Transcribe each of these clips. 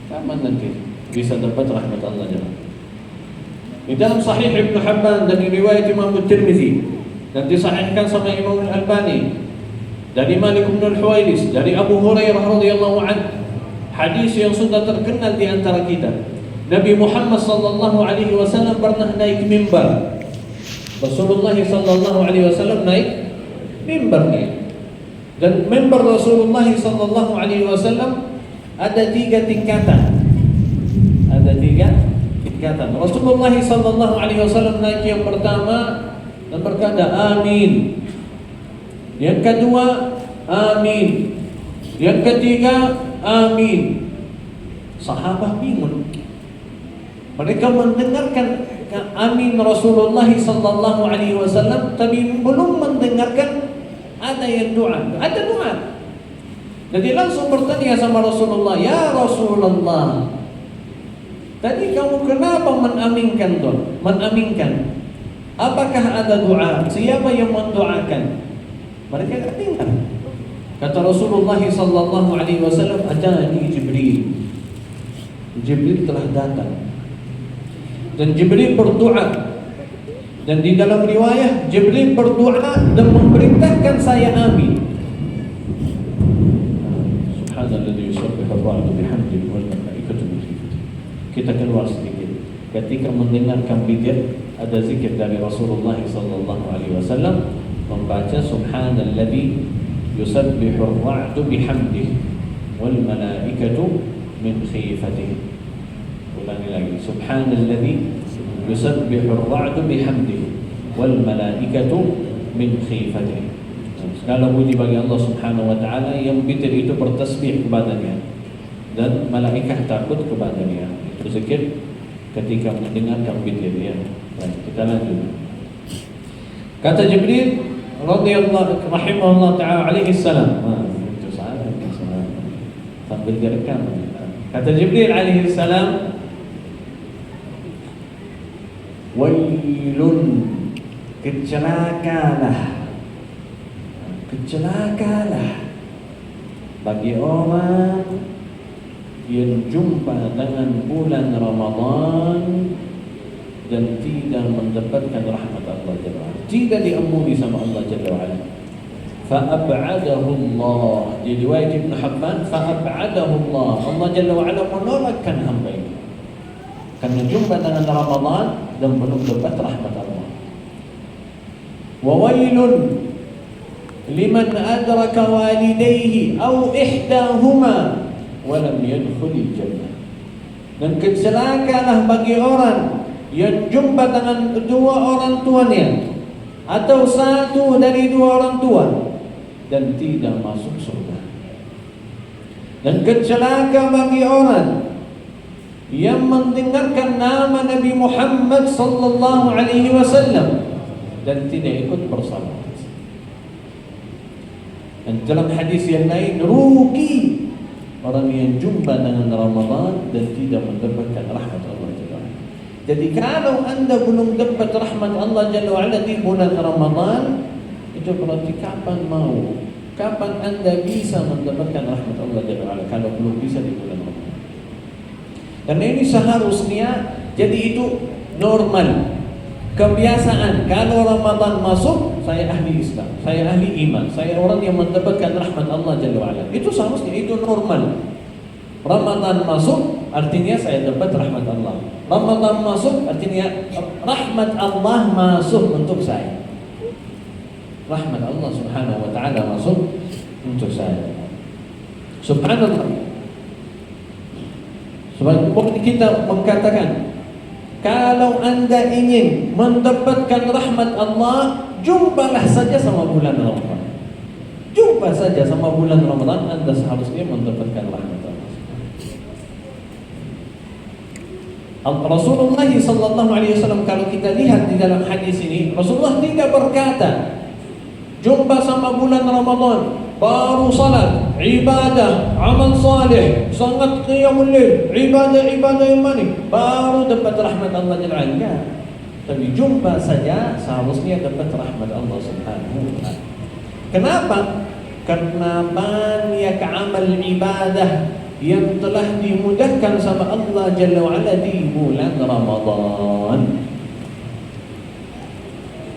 Kapan nanti bisa dapat rahmat Allah Jalla. Di dalam Sahih Ibn Hibban dan riwayat Imam Tirmizi dan disahihkan sama Imam Al-Albani dari Malik bin Al-Huwairis dari Abu Hurairah radhiyallahu anhu, hadis yang sudah terkenal di antara kita. Nabi Muhammad sallallahu alaihi wasallam pernah naik mimbar. Rasulullah sallallahu alaihi wasallam naik mimbarnya. Dan mimbar Rasulullah sallallahu alaihi wasallam ada 3 tingkatan. Rasulullah sallallahu alaihi wasallam naik yang pertama dan berkata amin. Yang kedua amin. Yang ketiga amin. Sahabat bingung. Mereka mendengarkan amin Rasulullah sallallahu alaihi wasallam tapi belum mendengarkan ada yang doa. Ada doa. Jadi langsung bertanya sama Rasulullah, "Ya Rasulullah, tadi kamu kenapa menaminkan doa? Menaminkan. Apakah ada doa? Siapa yang mendoakan?" Mereka tidak dengar. Kata Rasulullah sallallahu alaihi wasallam, "Atani Jibril." Jibril telah datang. Dan Jibril berdoa. Dan di dalam riwayah Jibril berdoa dan memerintahkan saya amin. Subhanalladzi yusabbihu ar-ra'du bihamdihi wal malaikatu min khifatihi. Kita keluar sedikit. Ketika mendengarkan zikir, ada zikir dari Rasulullah sallallahu alaihi wasallam membaca subhanalladzi yusabbihu ar-ra'du bihamdihi wal malaikatu min khifatihi. Ulangi lagi. Subhanalladzi yusabbihu ar-ra'du bihamdihi wal malaikatu min khifatihi. Segala puji bagi Allah Subhanahu wa taala yang bitir itu bertasbih kepadanya dan malaikat takut kepadanya. Itu zikir ketika mendengarkan bitir ya. Baik, kita lanjut. Kata Jibril radhiyallahu rahimahullah taala alaihi salam. Itu salah sambil direkam. Kata Jibril alaihi salam, wailun, kecelakalah bagi orang yang jumpa dengan bulan Ramadan dan tidak mendapatkan rahmat Allah Jalla wa'ala, tidak diampuni sama Allah Jalla wa'ala. Fa'ab'adahu Allah, di riwayat Ibn Hibban, fa'ab'adahu Allah, Allah Jalla wa'ala menolakkan hamba ini karena jumpa dengan Ramadan dan belum dapat rahmat Allah. Wa wailun liman adraka walidayhi aw ihdahuma wa lam yadkhulil jannah. Dan kecelakalah bagi orang yang jumpa dengan kedua orang tuanya atau satu dari dua orang tua dan tidak masuk surga. Dan kecelaka bagi orang yang mendengarkan nama Nabi Muhammad sallallahu alaihi wasallam dan tidak ikut bersalat. Dan dalam hadis yang lain, rugi orang yang jumpa dengan Ramadan dan tidak mendapatkan rahmat Allah Jalla wa'ala. Jadi kalau anda belum dapat rahmat Allah Jalla wa'ala di bulan Ramadan, itu berarti kapan anda bisa mendapatkan rahmat Allah Jalla wa'ala kalau belum bisa di bulan Ramadan. Karena ini seharusnya jadi itu normal, kebiasaan. Kalau Ramadan masuk, saya ahli Islam, saya ahli iman, saya orang yang mendapatkan rahmat Allah Jalla wa'ala. Itu seharusnya itu normal. Ramadan masuk artinya saya dapat rahmat Allah. Ramadan masuk artinya rahmat Allah masuk untuk saya. Rahmat Allah Subhanahu wa taala masuk untuk saya. Subhanallah. Sebab kita mengatakan, kalau anda ingin mendapatkan rahmat Allah, jumpalah saja sama bulan Ramadan. Jumpa saja sama bulan Ramadan, anda seharusnya mendapatkan rahmat Allah. Rasulullah sallallahu alaihi wasallam, kalau kita lihat di dalam hadis ini, Rasulullah tidak berkata jumpa sama bulan Ramadan baru salat, ibadah, amal saleh, sangat qiyamul lail, ibadah yang mana baru dapat rahmat Allah Jalla wa'ala. Tapi jumpa saja seharusnya dapat rahmat Allah Subhanahu wa ta'ala. Kenapa? Karena banyak amal ibadah yang telah dimudahkan sama Allah Jalla wa'ala di bulan Ramadan.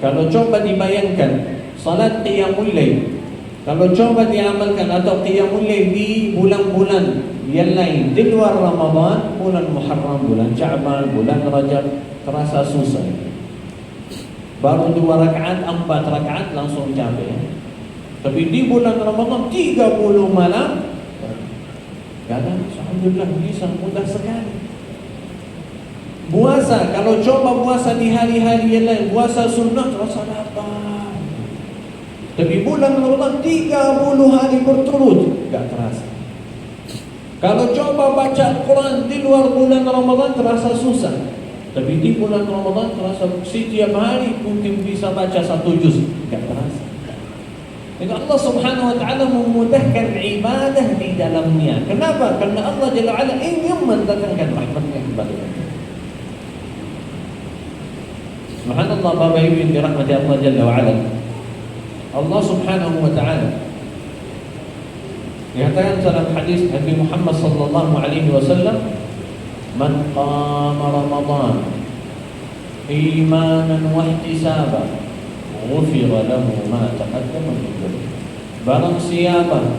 Kalau coba dibayangkan salat qiyamul lail, kalau coba diamalkan atau qiyamul lail di bulan-bulan yang lain di luar Ramadan, bulan Muharram, bulan Sya'ban, bulan Rajab, terasa susah. Baru 2 rakaat, 4 rakaat langsung capek. Tapi di bulan Ramadan 30 malam, kadang alhamdulillah bisa mudah sekali. Puasa, kalau coba puasa di hari-hari yang lain, puasa sunnah terasa lapar. Tapi bulan Ramadan 30 hari berturut, tak terasa. Kalau coba baca Al-Quran di luar bulan Ramadan terasa susah. Tapi di bulan Ramadan terasa setiap hari mungkin bisa baca 1 juz, tak terasa. Jadi Allah Subhanahu wa taala memudahkan ibadah di dalamnya. Kenapa? Karena Allah Jalla wa'ala ingin mendatangkan rahmatnya kepada kita. Subhanallah, Bapak Ibu yang dirahmati Allah Jalla wa'ala, Allah Subhanahu wa ta'ala dikatakan dalam hadis Nabi Muhammad sallallahu alaihi wasallam, "Man qama Ramadan imanan wa ihtisaban ghufira lahu ma taqaddama min dhanbi." Barang siapa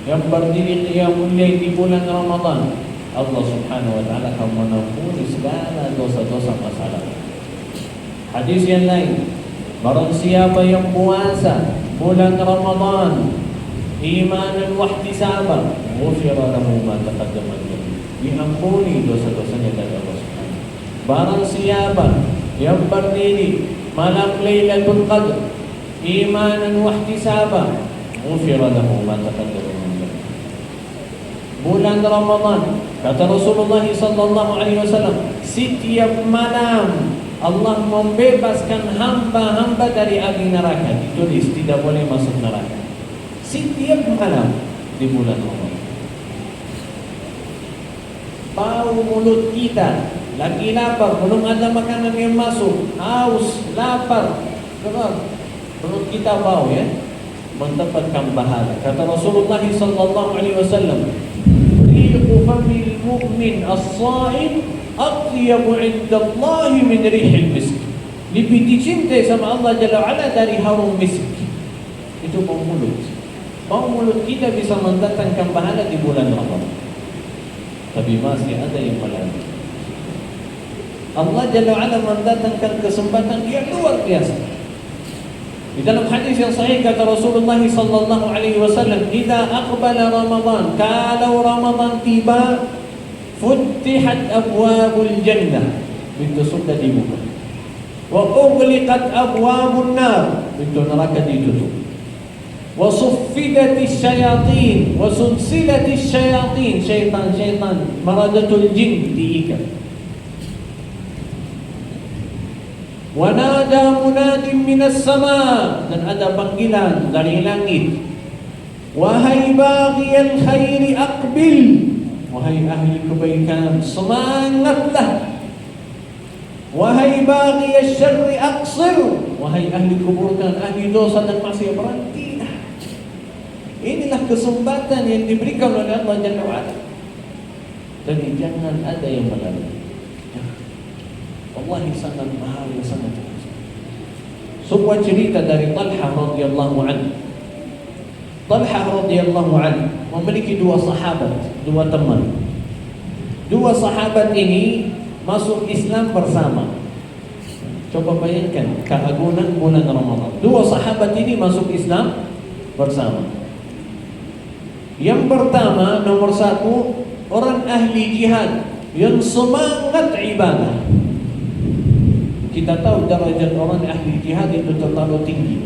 yang berdiri qiyamul lail di bulan Ramadan, Allah Subhanahu wa taala akan mengampuni segala dosa-dosa masa lalu. Hadis yang lain, barang siapa yang puasa bulan Ramadan imanan wa ihtisaban ghufira lahu ma taqaddama min dhanbi, diampuni dosa-dosanya dari Allah Subhanahu. Barang siapa yang berdiri malam Lailatul Qadar imanan wa ihtisaban ghufira lahu ma taqaddama min dhanbi. Bulan Ramadan, kata Rasulullah sallallahu alaihi wasallam, setiap malam Allah membebaskan hamba-hamba dari api neraka. Ditulis tidak boleh masuk neraka. Setiap malam di bulan Ramadan. Bau mulut kita lagi lapar, belum ada makanan yang masuk, haus, lapar, mulut kita bau, ya, mendapatkan pahala. Kata Rasulullah sallallahu alaihi wasallam, riqu famil mu'min as-sha'im atyabu 'inda Allah min rihil misk. Lebih dicintai sama Allah Jalla wa'ala dari harum misk. Itu bau mulut. Bau mulut kita bisa mendatangkan pahala di bulan Ramadan. Tapi masih ada yang melalui. Allah Jalla wa'ala mendatangkan kesempatan yang luar biasa. Di dalam hadis yang sahih kata Rasulullah sallallahu alaihi wasallam, "Idza aqbala Ramadan, kalau Ramadan tiba, futtihat abwabul jannah," pintu surga dibuka. "Wa ughliqat abwabun nar," pintu neraka ditutup. "Wa suffidatis syayatin, wa sulsilatis syayatin," syaitan-syaitan maradatul jin diikat. "Wa nada munadin minas sama," dan ada panggilan dari langit. "Wahai baghiyal khairi aqbil," wahai ahli kebaikan semangatlah. "Wahai baghiyal syarri aqsir," wahai ahli keburukan, ahli dosa dan maksiat, berhentilah. Inilah kesempatan yang diberikan oleh Allah Jalla wa'ala. Jadi jangan ada yang melalui. Wallahi sangat mahal, sangat bagus. Sebuah cerita dari Talhah radhiyallahu anhu. Talhah radhiyallahu anhu memiliki 2 sahabat, 2 teman. 2 sahabat ini masuk Islam bersama. Coba bayangkan keagungan bulan Ramadan. 2 sahabat ini masuk Islam bersama. Yang pertama, nomor 1, orang ahli jihad yang semangat ibadah. Kita tahu derajat orang ahli jihad itu terlalu tinggi.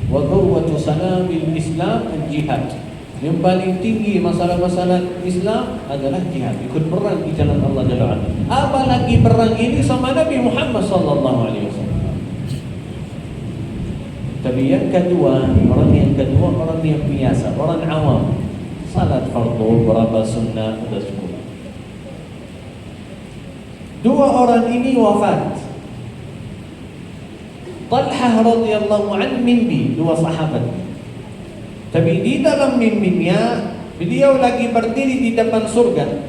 Wa dhurwatu salamil Islam al-jihad. Yang paling tinggi masalah-masalah Islam adalah jihad, ikut perang di jalan Allah Jalla wa'ala. Apalagi perang ini sama Nabi Muhammad sallallahu alaihi wasallam. Tapi yang kedua, orang yang biasa, orang awam. Salat fardu, berapa sunnah, sudah cukup. 2 orang ini wafat. Talhah radhiyallahu anhu mimpi 2 sahabat. Tapi di dalam mimpinya Beliau lagi berdiri di depan surga,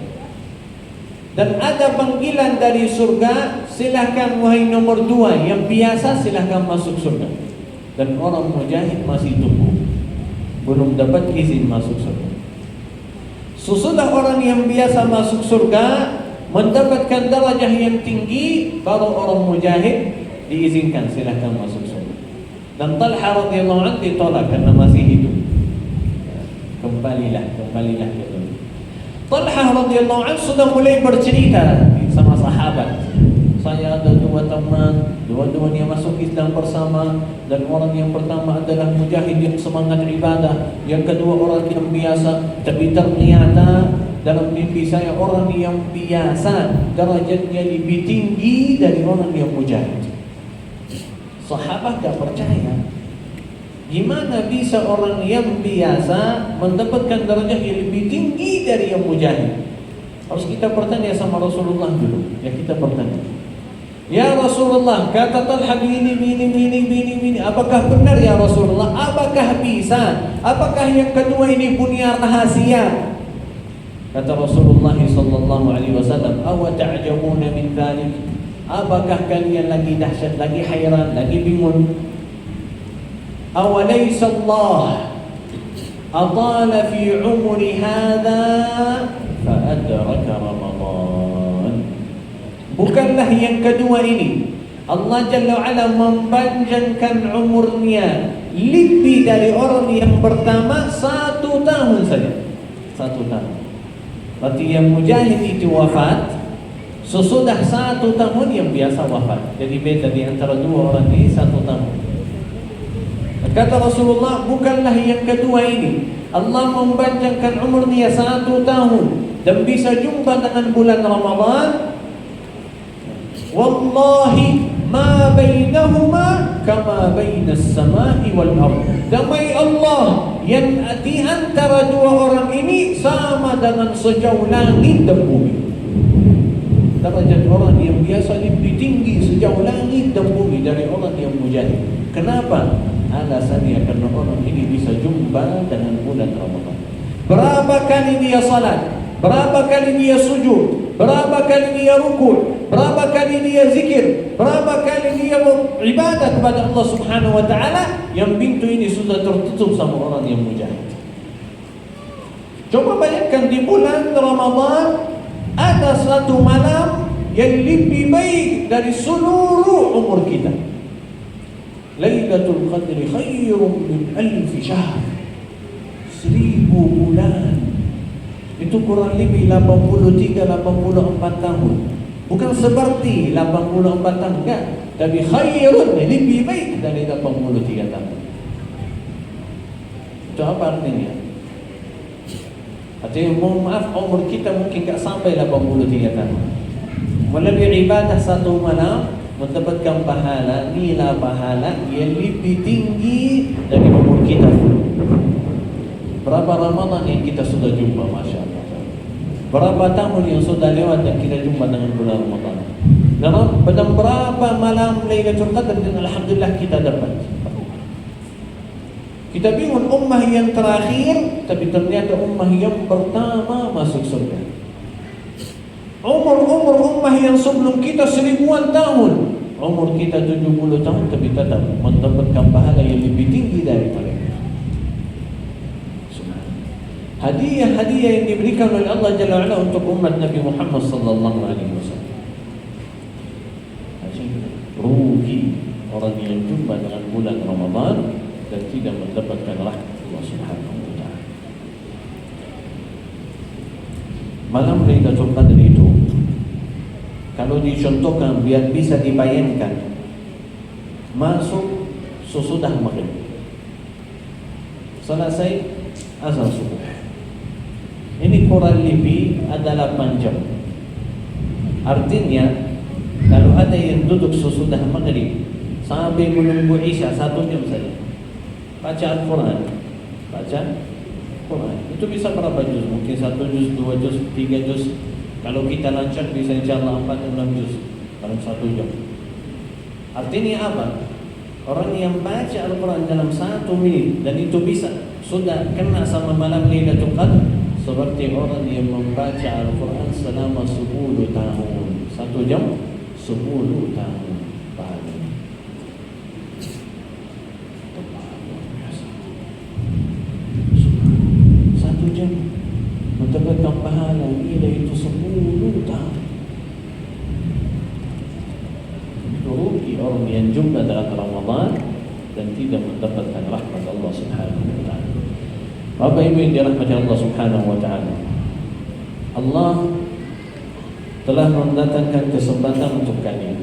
dan ada panggilan dari surga, silahkan wahai nomor 2 yang biasa, silahkan masuk surga. Dan orang mujahid masih tunggu, belum dapat izin masuk surga. Sesudah orang yang biasa masuk surga, mendapatkan darajah yang tinggi, baru orang mujahid diizinkan silahkan masuk surga. Dan Talha radhiyallahu anhu ditolak karena masih hidup. Kembalilah ke dunia. Talha radhiyallahu anhu sudah mulai bercerita sama sahabat. Saya ada 2 teman, dua-duanya masuk Islam bersama, dan orang yang pertama adalah mujahid yang semangat ibadah, yang kedua orang yang biasa, tapi ternyata dalam mimpi saya orang yang biasa derajatnya lebih tinggi dari orang yang mujahid. Sahabat tak percaya. Gimana bisa orang yang biasa mendapatkan derajat yang lebih tinggi dari yang mujahid? Harus kita bertanya sama Rasulullah dulu. Ya, kita bertanya. Ya Rasulullah, kata Talha begini. Apakah benar ya Rasulullah? Apakah bisa? Apakah yang kedua ini punya rahasia? Kata Rasulullah sallallahu alaihi wasallam, "Aw ta'jabuna min dzalik?" Apakah kalian lagi dahsyat, lagi hairan, lagi bingung? Awalaysa Allah atala fi umri hadha fa adraka Ramadan. Bukanlah yang kedua ini Allah Jalla wa'ala mempanjangkan umurnya lebih dari orang yang pertama 1 tahun saja. 1 tahun. Berarti yang mujahid itu wafat sesudah 1 tahun yang biasa wafat. Jadi beda di antara 2 orang ini 1 tahun. Kata Rasulullah, bukanlah yang kedua ini Allah mempanjangkan umurnya 1 tahun dan bisa jumpa dengan bulan Ramadan. Wallahi ma bainahuma kama bainas samai wal ardh. Demi Allah, yang di antara 2 orang ini sama dengan sejauh langit dan bumi. Derajat orang yang biasa lebih tinggi sejauh langit dan bumi dari orang yang mujahid. Kenapa? Alasannya karena orang ini bisa jumpa dengan bulan Ramadan. Berapa kali dia salat? Berapa kali dia sujud? Berapa kali dia rukuk? Berapa kali dia zikir? Berapa kali dia beribadah kepada Allah Subhanahu wa taala, yang pintu ini sudah tertutup sama orang yang mujahid. Coba bayangkan di bulan Ramadan ada 1 malam yang lebih baik dari seluruh umur kita. Lailatul Qadri khairun min 1000 syahr. 1000 bulan. Itu kurang lebih 83-84 tahun. Bukan seperti 84 tahun, enggak. Tapi khairun, lebih baik dari 83 tahun. Itu apa artinya? Artinya, mohon maaf, umur kita mungkin enggak sampai 83 tahun. Melalui ibadah 1 malam, mendapatkan pahala, nilai pahala yang lebih tinggi dari umur kita. Berapa Ramadan yang kita sudah jumpa, Masya Allah. Berapa tahun yang sudah lewat dan kita jumpa dengan bulan Ramadan. Dan berapa malam Lailatul Qadar dan alhamdulillah kita dapat. Kita bingung ummah yang terakhir, tapi ternyata ummah yang pertama masuk surga. Umur ummah yang sebelum kita 1000-an tahun, umur kita 70 tahun, tapi tetap mendapatkan pahala yang lebih tinggi dari mereka. Hadiah-hadiah yang diberikan oleh Allah Jalla wa'ala untuk umat Nabi Muhammad sallallahu alaihi wasallam. Rugi orang yang jumpa dengan bulan Ramadan dan tidak mendapatkan rahmat Allah Subhanahu wa taala. Malam Lailatul Qadar itu kalau dicontohkan biar bisa dibayangkan, masuk sesudah maghrib, selesai azan subuh. Ini kurang lebih ada 8 jam. Artinya kalau ada yang duduk sesudah maghrib sampai menunggu isya 1 jam saja, baca Al-Quran, itu bisa berapa juz? Mungkin 1 juz, 2 juz, 3 juz. Kalau kita lancar bisa insyaAllah 4-6 juz dalam 1 jam. Artinya apa? Orang yang baca Al-Quran dalam 1 menit dan itu bisa sudah kena sama malam Lailatul Qadar, seperti orang yang membaca Al-Quran selama 10 tahun. 1 jam 10 tahun pahalanya. Satu jam mendapatkan pahala nilai itu 10 tahun. Rugi orang yang jumpa dalam Ramadan dan tidak mendapatkan rahmat Allah Subhanahu wa taala. Bapak Ibu yang dirahmati Allah Subhanahu wa taala, Allah telah mendatangkan kesempatan untuk kalian.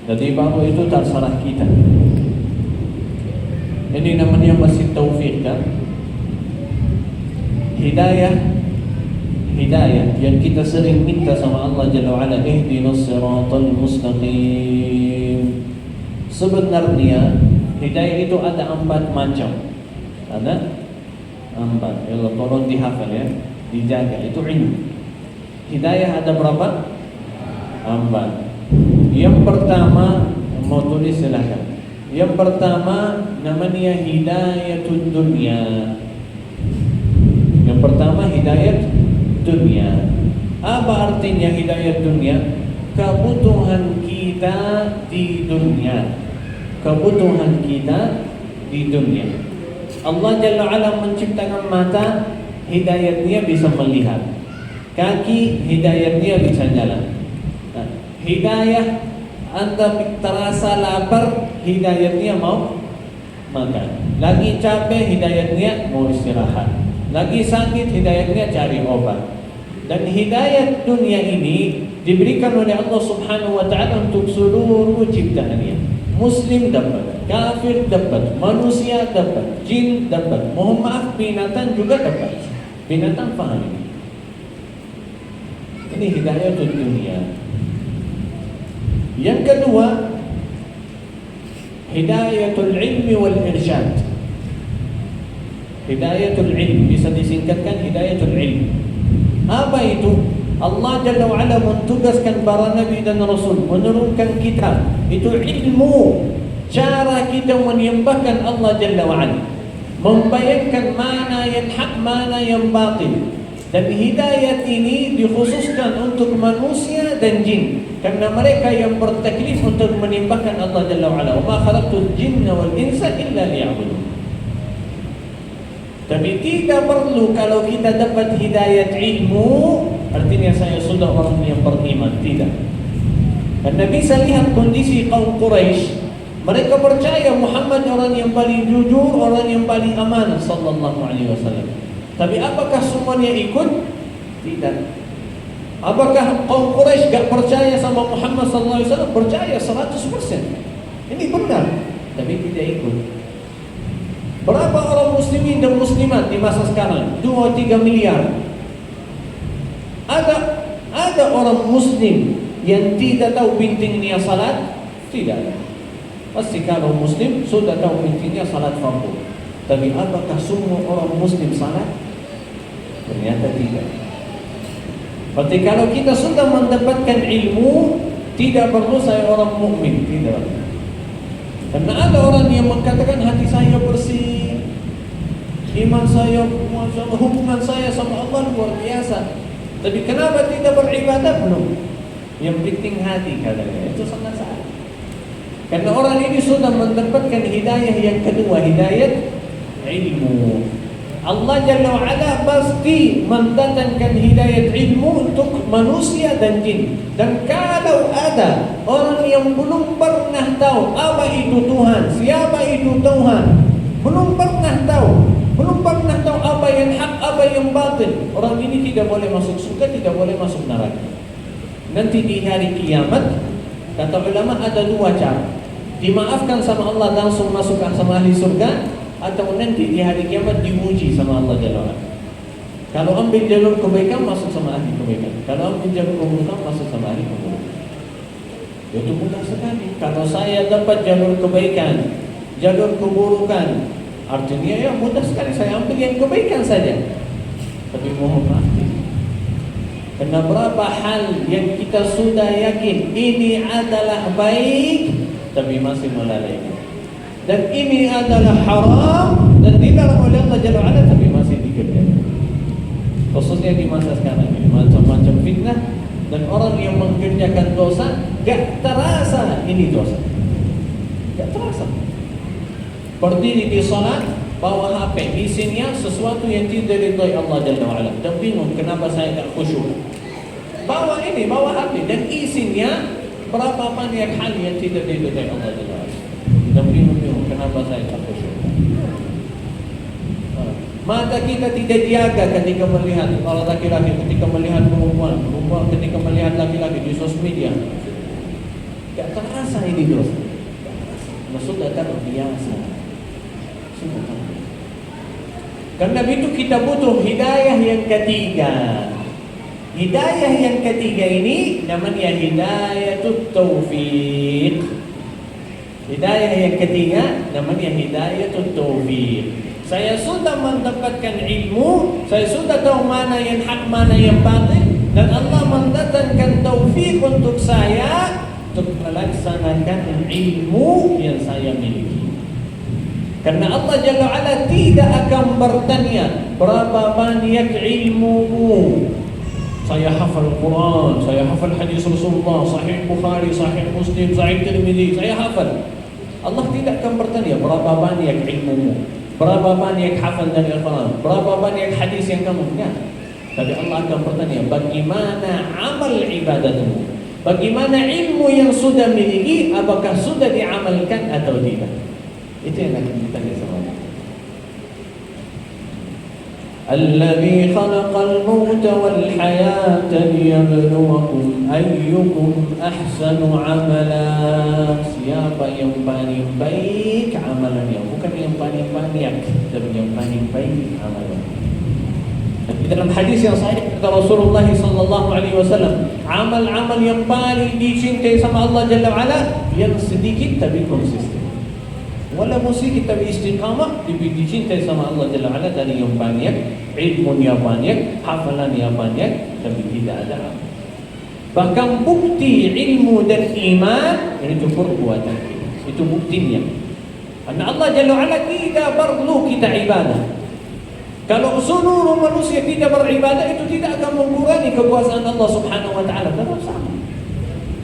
Jadi baru itu terserah kita. Ini namanya masih taufik kan? Hidayah yang kita sering minta sama Allah Jalla wa'ala, ihdinas siratal mustaqim. Sebenarnya hidayah itu ada 4 macam. Ada 4. Ya Allah, tolong dihafal ya, dijaga, itu ilmu. Hidayah ada berapa? 4. Yang pertama, mau tulis silakan. Yang pertama namanya hidayatul dunia. Yang pertama hidayat dunia. Apa artinya hidayat dunia? Kebutuhan kita di dunia. Kebutuhan kita di dunia. Allah Jalla wa'ala menciptakan mata, hidayatnya bisa melihat. Kaki, hidayatnya bisa jalan. Nah, hidayah Anda terasa lapar, hidayatnya mau makan. Lagi capek, hidayatnya mau istirahat. Lagi sakit, hidayatnya cari obat. Dan hidayat dunia ini diberikan oleh Allah Subhanahu wa taala untuk seluruh ciptaannya. Muslim dapat, kafir dapat, manusia dapat, jin dapat. Mohon maaf, binatang juga dapat. Binatang paham ini. Ini hidayatul dunia. Yang kedua, hidayatul ilmi wal irsyad. Hidayatul ilmi bisa disingkatkan hidayatul ilmi. Apa itu? Allah Jalla wa'ala mentugaskan para nabi dan rasul menurunkan kitab. Itu ilmu, cara kita menyembahkan Allah Jalla wa'ala, membayangkan mana yang hak, mana yang batil. Dan hidayat ini dikhususkan untuk manusia dan jin, karena mereka yang bertaklif untuk menyembahkan Allah Jalla wa'ala. Wa ma khalaqtul jinna wal insa illa liya'budun. Tapi tidak perlu kalau kita dapat hidayat ilmu, artinya saya sudah orang yang beriman. Tidak. Karena bisa lihat kondisi kaum Quraisy. Mereka percaya Muhammad orang yang paling jujur, orang yang paling amanah sallallahu alaihi wasallam. Tapi apakah semuanya ikut? Tidak. Apakah kaum Quraisy gak percaya sama Muhammad sallallahu alaihi wasallam? Percaya 100%. Ini benar, tapi tidak ikut. Berapa orang muslimin dan muslimat di masa sekarang? 2-3 miliar. Ada orang muslim yang tidak tahu pentingnya salat? Tidak. Pasti kalau muslim sudah tahu pentingnya salat fardu. Tapi apakah semua orang muslim salat? Ternyata tidak. Berarti kalau kita sudah mendapatkan ilmu, tidak perlu saya orang mukmin, tidak. Karena ada orang yang mengatakan hati saya bersih, iman saya, hubungan saya sama Allah luar biasa. Tapi kenapa tidak beribadah? Belum. Yang penting hati katanya. Itu sangat salah. Karena orang ini sudah mendapatkan hidayah yang kedua, hidayat ilmu. Allah Jalla wa'ala pasti mendatangkan hidayat ilmu untuk manusia dan jin. Dan kalau ada orang yang belum pernah tahu apa itu Tuhan, siapa itu Tuhan, belum pernah tahu apa yang hak, apa yang batil, orang ini tidak boleh masuk surga, tidak boleh masuk neraka. Nanti di hari kiamat, kata ulama ada 2 cara. Dimaafkan sama Allah langsung masuk sama ahli surga, atau nanti di hari kiamat diuji sama Allah Jalla wa'ala. Kalau ambil jalur kebaikan masuk sama ahli kebaikan, kalau ambil jalur keburukan masuk sama ahli keburukan. Itu mudah sekali. Kalau saya dapat jalur kebaikan, jalur keburukan, artinya ya mudah sekali saya ambil yang kebaikan saja. Tapi mohon maaf, karena berapa hal yang kita sudah yakin ini adalah baik, tapi masih melalaikan. Dan ini adalah haram dan dilarang oleh Allah Jalla wa'ala, tapi masih dikerjakan. khususnya di masa sekarang ini, macam-macam fitnah, dan orang yang mengerjakan dosa gak terasa ini dosa, gak terasa. Berdiri di salat, bawa HP, isinya sesuatu yang tidak diridhai Allah Jalla wa'ala, dan bingung kenapa saya gak khusyuk. Bawa HP, dan isinya berapa banyak hal yang tidak diridhai Allah Jalla wa'ala, dan bingung kenapa saya gak khusyuk. Mata kita tidak dijaga ketika melihat orang laki-laki, ketika melihat perempuan ketika melihat laki-laki di sosial media. Tak terasa ini dosa. Sudah terbiasa. Karena itu kita butuh hidayah yang ketiga. Hidayah yang ketiga ini namanya hidayatut taufiq. Hidayah yang ketiga namanya hidayatut taufiq. Saya sudah mendapatkan ilmu, saya sudah tahu mana yang hak, mana yang batil, dan Allah mendatangkan taufik untuk saya untuk melaksanakan ilmu yang saya miliki. Karena Allah Jalla wa'ala tidak akan bertanya berapa banyak ilmumu. Saya hafal Quran, saya hafal hadis Rasulullah, Sahih Bukhari, Sahih Muslim, Sahih Tirmidzi, saya hafal. Allah tidak akan bertanya berapa banyak ilmumu, berapa banyak hafal dari Al-Quran, berapa banyak hadis yang kamu punya. Tapi Allah akan bertanya bagaimana amal ibadatmu, bagaimana ilmu yang sudah miliki, apakah sudah diamalkan atau tidak. Itu yang akan ditanya sama Allah. Alladzi khalaqal mauta wal hayata liyabluwakum ayyukum ahsanu amala. Siapa yang paling baik amalannya, bukan yang paling banyak, tapi yang paling baik amalannya. Di dalam hadis yang sahih kata Rasulullah sallallahu alaihi wasallam, amal-amal yang paling dicintai sama Allah Jalla wa'ala yang sedikit tapi konsisten. Walaupun sedikit tapi istiqamah, lebih dicintai sama Allah Jalla wa'ala dari yang banyak, ilmu yang banyak, hafalan yang banyak, tapi tidak ada amal. Bahkan bukti ilmu dan iman itu perbuatan, itu buktinya. Karena Allah Jalla wa'ala tidak perlu kita ibadah. Kalau seluruh manusia tidak beribadah, itu tidak akan mengurangi kekuasaan Allah Subhanahu wa ta'ala. Tetap sama.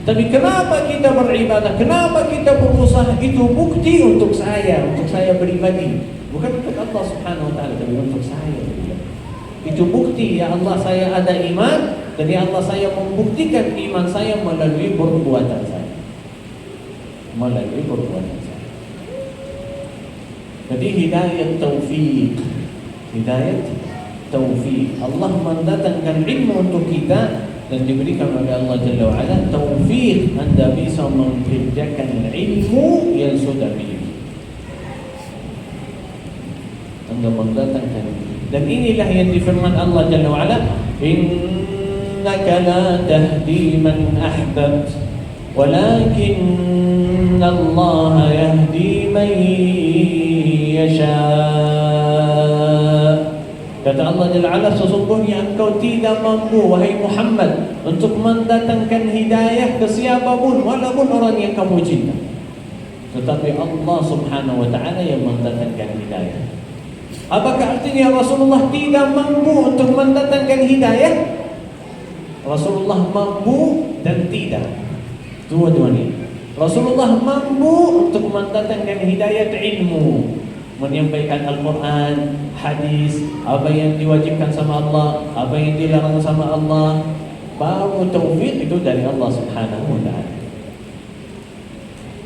Tapi kenapa kita beribadah? Kenapa kita berusaha? Itu bukti untuk saya pribadi. Bukan untuk Allah Subhanahu wa ta'ala, tapi untuk saya. Itu bukti, ya Allah saya ada iman, dan ya Allah saya membuktikan iman saya melalui perbuatan saya. Melalui perbuatan saya. Jadi hidayah taufik. Hidayah taufik. Allah mendatangkan ilmu untuk kita dan diberikan oleh Allah Jalla wa'ala taufik anda bisa mengerjakan ilmu yang sudah miliki. Anda mendatangkan. Dan inilah yang difirman Allah Jalla wa'ala, innaka la tahdi man ahbabt walakinna Allah yahdi man yasha. Kata Allah Jalla wa'ala, sesungguhnya engkau tidak mampu wahai Muhammad untuk mendatangkan hidayah ke siapapun walaupun orang yang kamu cinta. Tetapi Allah Subhanahu wa ta'ala yang mendatangkan hidayah. Apakah artinya Rasulullah tidak mampu untuk mendatangkan hidayah? Rasulullah mampu dan tidak. Dua-duanya. Rasulullah mampu untuk mendatangkan hidayah ilmu, menyampaikan Al-Quran, hadis, apa yang diwajibkan sama Allah, apa yang dilarang sama Allah. Baru taufik itu dari Allah Subhanahu wa ta'ala.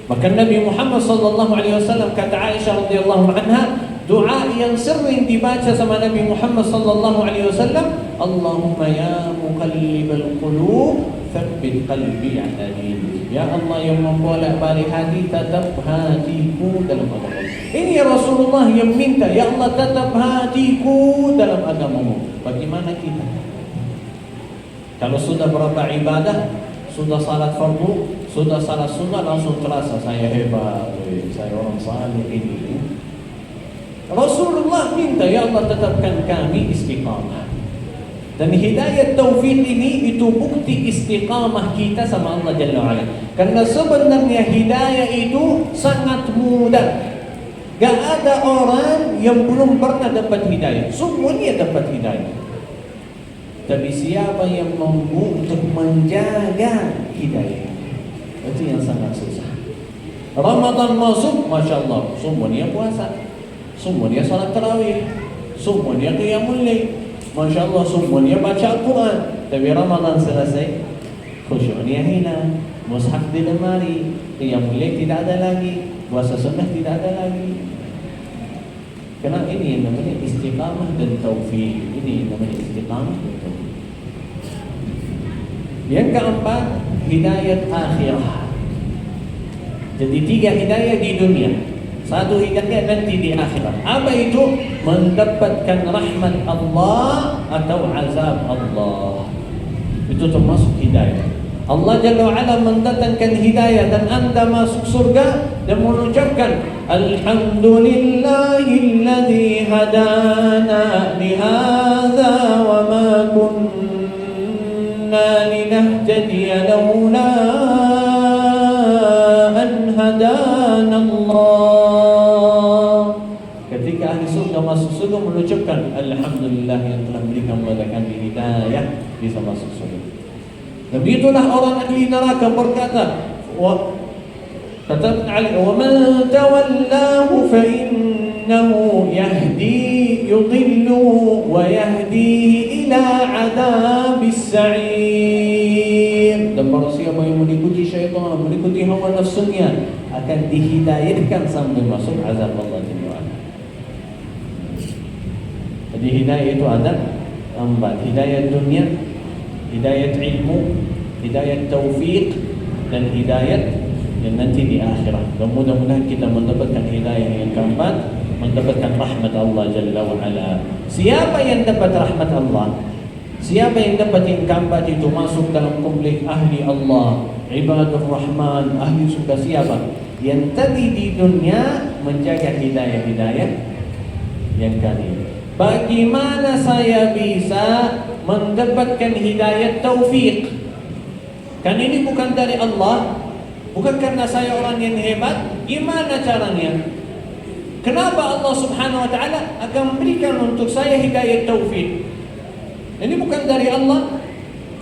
Maka Nabi Muhammad sallallahu alaihi wasallam, kata Aisyah radhiyallahu anha, doa yang sering dibaca sama Nabi Muhammad sallallahu alaihi wasallam, Allahumma ya muqallibal qulub tsabbit qalbi ala dinik. Ya Allah yang membolak-balik hati, tetap hatiku dalam agama. Ini Rasulullah yang minta, ya Allah tetap hatiku dalam agamamu. Bagaimana kita? Kalau sudah berapa ibadah, sudah salat fardu, sudah salat sunnah, langsung terasa saya hebat, saya orang saleh ini. Rasulullah minta, ya Allah tetapkan kami istiqamah. Dan hidayah taufik ini itu bukti istiqamah kita sama Allah Jalla wa'ala. Karena sebenarnya hidayah itu sangat mudah. Gak ada orang yang belum pernah dapat hidayah. Semuanya dapat hidayah. tapi siapa yang mampu untuk menjaga hidayah. Itu yang sangat susah. Ramadan masuk, Masya Allah, semuanya puasa, semuanya salat tarawih, semuanya qiyamul lail, Masya Allah, semuanya baca Al-Quran. Tapi Ramadan selesai, khusyuknya hilang, mushaf di lemari, qiyamul lail tidak ada lagi, puasa sunnah tidak ada lagi. Karena ini yang namanya istiqamah dan taufik. Ini yang namanya istiqamah dan taufik. Yang keempat, hidayat akhirah. Jadi 3 hidayah di dunia, 1 hidayah nanti di akhirat. Apa itu? Mendapatkan rahmat Allah atau azab Allah. Itu termasuk hidayah. Allah Jalla wa'ala mendatangkan hidayah dan anda masuk surga dan mengucapkan Alhamdulillahilladzi hadana lihadza wa ma kunna linahtadiya laula an hadana Allah. Ketika ahli surga masuk surga mengucapkan Alhamdulillah yang telah memberikan kepada kami hidayah bisa masuk surga. Dan itulah orang ahli neraka berkata, kata Ali, "Wa man tawallahu fa innahu yudillu wa yahdihi ila 'adzabis sa'ir." Dan barang siapa yang mengikuti syaitan, mengikuti hawa nafsunya, akan dihidayahkan sampai masuk azab Allah Taala. Jadi hidayah itu ada 4, hidayah dunia, hidayat ilmu, hidayat taufiq, dan hidayat yang nanti di akhirat. Dan mudah-mudahan kita mendapatkan hidayah yang keempat, mendapatkan rahmat Allah Jalla wa'ala. Siapa yang dapat rahmat Allah? Siapa yang dapat yang keempat itu masuk dalam komplek ahli Allah, ibadur rahman, ahli surga? Siapa? Yang tadi di dunia menjaga hidayah-hidayah yang kali. Bagaimana saya bisa mendapatkan hidayat taufik? Kan ini bukan dari Allah, bukan karena saya orang yang hebat. Gimana caranya? Kenapa Allah Subhanahu wa ta'ala akan memberikan untuk saya hidayat taufik? Ini bukan dari Allah.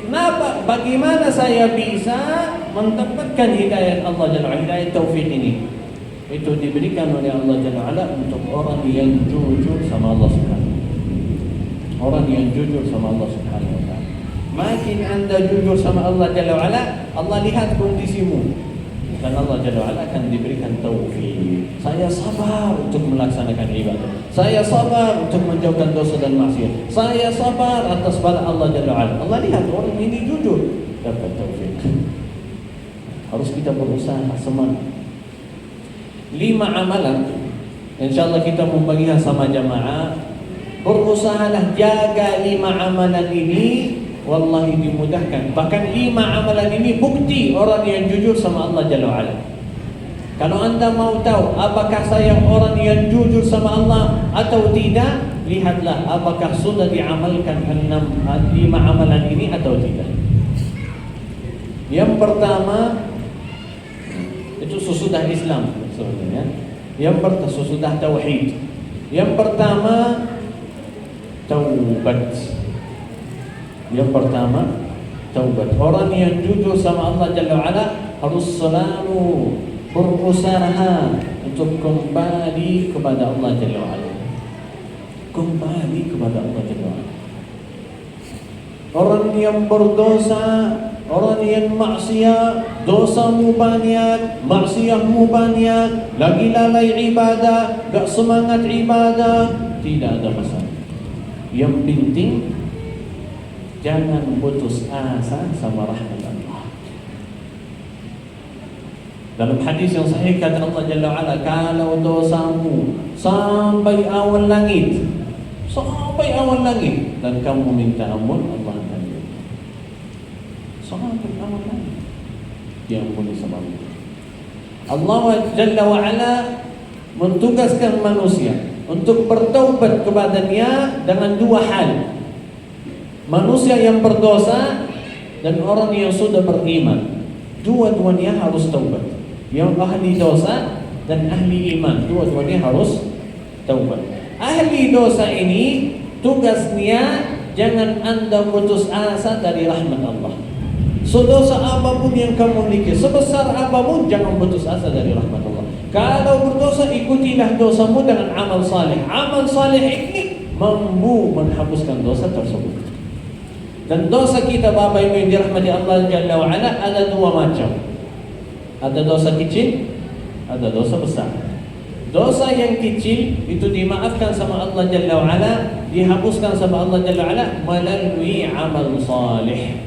Kenapa? Bagaimana saya bisa mendapatkan hidayat Allah Jalla wa'ala, hidayat taufik ini? Itu diberikan oleh Allah Jalla wa'ala untuk orang yang jujur sama Allah Subhanahu wa ta'ala. Orang yang jujur sama Allah Subhanahu wa ta'ala. Makin anda jujur sama Allah Jalla wa'ala, Allah lihat kondisimu, dan Allah Jalla wa'ala akan diberikan taufik. Saya sabar untuk melaksanakan ibadah, saya sabar untuk menjauhkan dosa dan maksiat, saya sabar atas bala Allah Jalla wa'ala. Allah lihat orang ini jujur, dapat taufik. Harus kita berusaha semangat. 5 amalan, InsyaAllah kita membaginya sama jamaah. Berusahalah jaga 5 amalan ini, wallahi dimudahkan. Bahkan 5 amalan ini bukti orang yang jujur sama Allah Jalla wa'ala. Kalau anda mau tahu apakah saya orang yang jujur sama Allah atau tidak, lihatlah apakah sudah diamalkan 5 amalan ini atau tidak. Yang pertama itu sesudah Islam sebenarnya. Yang pertama sesudah tauhid. Yang pertama taubat. Yang pertama taubat. Orang yang jujur sama Allah Jalla wa'ala harus selalu berusaha untuk kembali kepada Allah Jalla wa'ala. Kembali kepada Allah Jalla wa'ala. Orang yang berdosa, orang yang maksiat, dosamu banyak, maksiatmu banyak, lagi lalai ibadah, gak semangat ibadah, tidak ada masalah. Yang penting jangan putus asa sama rahmat Allah. Dalam hadis yang sahih kata Allah Jalla wa'ala, kalau dosamu sampai awal langit, dan kamu minta ampun, Allah akan beri. Sampai awal langit diampuni sama Allah. Allah Jalla wa'ala mentugaskan manusia untuk bertaubat kepadanya dengan 2 hal. Manusia yang berdosa dan orang yang sudah beriman, dua-duanya harus taubat. Yang ahli dosa dan ahli iman, dua-duanya harus taubat. Ahli dosa ini tugasnya jangan anda putus asa dari rahmat Allah. Sedosa apapun yang kamu miliki, sebesar apapun, jangan putus asa dari rahmat Allah. Kalau berdosa, ikutilah dosamu dengan amal saleh. Amal saleh ini mampu menghapuskan dosa tersebut. Dan dosa kita Bapak Ibu yang dirahmati Allah Jalla wa'ala ada dua macam. Ada dosa kecil, ada dosa besar. Dosa yang kecil itu dimaafkan sama Allah Jalla wa'ala, dihapuskan sama Allah Jalla wa'ala melalui amal saleh.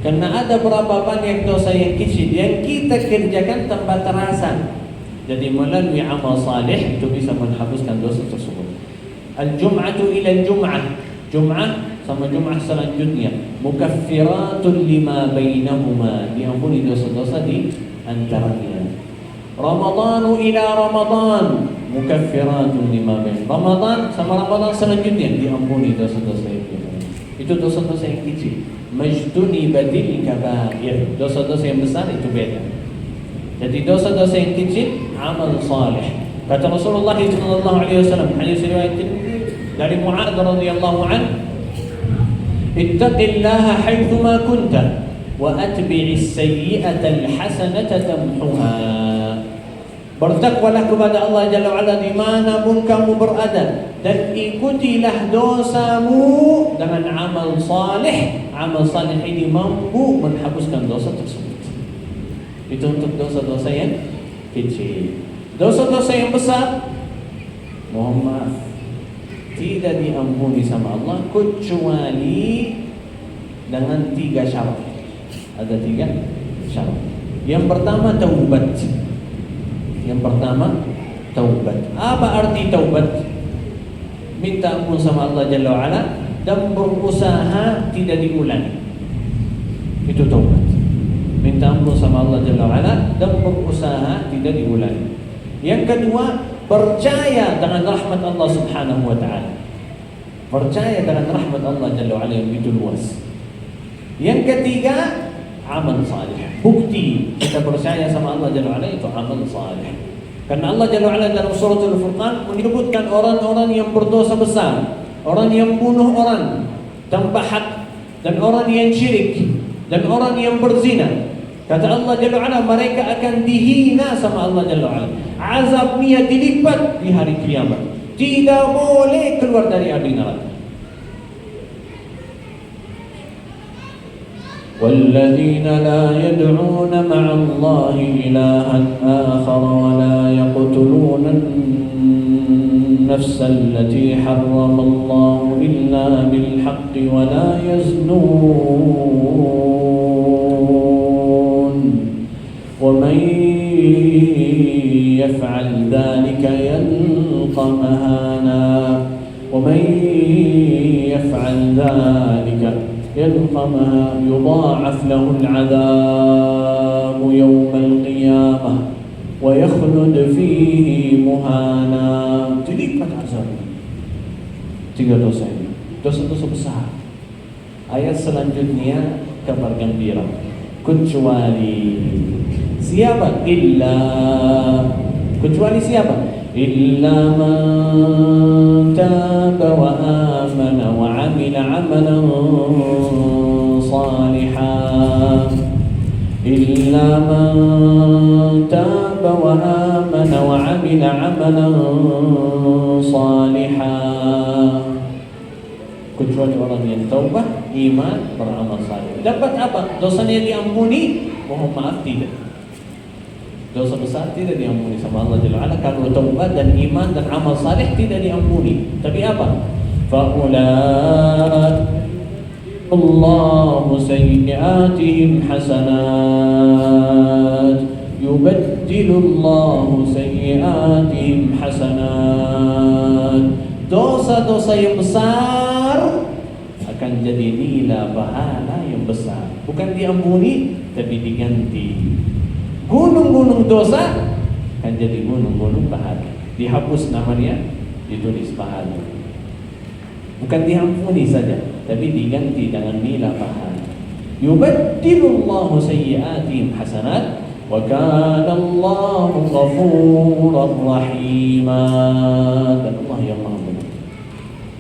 Karena ada berapa banyak dosa yang kecil yang kita kerjakan tanpa terasa. Jadi melalui amal saleh itu bisa menghapuskan dosa tersebut. Al-jum'atu ila al-jum'ah. Jum'ah sama jum'ah selanjutnya mukaffiratun lima bainahuma, diampuni dosa-dosa di antaranya. Ramadhanu ila Ramadhan mukaffiratun lima bain. Ramadan sama Ramadan selanjutnya diampuni dosa-dosa itu dosa-dosa yang kecil. Majtunibatil kabair, dosa-dosa yang besar itu beda. Jadi dosa-dosa yang kecil amal saleh. Kata Rasulullah sallallahu alaihi wasallam hadis riwayat dari Mu'adz radhiyallahu anhu, ittaqillaha haitsuma kunta wa atbi'is sayyi'ata alhasanata tamhuha. Bertakwalah kepada Allah Jalla wa'ala dimanapun kamu berada, dan ikutilah dosamu dengan amal saleh. Amal saleh ini mampu menghapuskan dosa tersebut. Itu untuk dosa-dosa yang kecil. Dosa-dosa yang besar, mohon maaf, tidak diampuni sama Allah kecuali dengan 3 syarat. Ada 3 syarat. Yang pertama taubat. Yang pertama taubat. Apa arti taubat? Minta ampun sama Allah Jalla wa'ala dan berusaha tidak diulangi. Itu taubat. Minta ampun sama Allah Jalla wa'ala dan berusaha tidak diulangi. Yang kedua, percaya dengan rahmat Allah Subhanahu wa ta'ala. Percaya dengan rahmat Allah Jalla wa'ala yang begitu luas. Yang ketiga, amal salih. Bukti kita percaya sama Allah Jalla wa'ala itu amal salih. Karena Allah Jalla wa'ala dalam surah Al-Furqan menyebutkan orang-orang yang berdosa besar, orang yang bunuh orang tanpa hak, dan orang yang syirik, dan orang yang berzina. Kata Allah Jalla wa'ala, mereka akan dihina sama Allah Jalla wa'ala. Azabnya dilipat di hari kiamat. Tidak boleh keluar dari api neraka. والذين لا يدعون مع الله إلها آخر ولا يقتلون النفس التي حرم الله إلا بالحق ولا يزنون ومن يفعل ذلك يلقى مهانا ومن يفعل ذلك يلقمها يضاعف له العذاب يوم القيامة ويخلد فيه مهانا. Dilipat azabnya. 3 dosa ini, dosa-dosa besar. Ayat selanjutnya kabar gembira, kecuali siapa? Kecuali siapa? Illa man taba wa amana wa amila amalan salihan. Illa man taba wa amana wa amila amalan salihan. Kecuali orang yang taubat, iman, beramal saleh. Dapat apa? Dosanya diampuni, mohon maaf tidak. Dosa besar tidak diampuni sama Allah Jalla wa'ala. Kalau taubat dan iman dan amal saleh tidak diampuni. Tapi apa? Fa'ulai Allahu sayyi'atihim hasanat. Yubaddilullahu sayyi'atihim hasanat. Dosa-dosa yang besar akan jadi nilai pahala yang besar. Bukan diampuni, tapi diganti. Gunung-gunung dosa akan jadi gunung-gunung pahala. Dihapus namanya, ditulis pahala. Bukan diampuni saja, tapi diganti dengan nilai pahala. Yubaddilullahu sayyi'atihim hasanat wa kana Allahu ghafurar rahima. Dan Allah yang Maha Penyayang.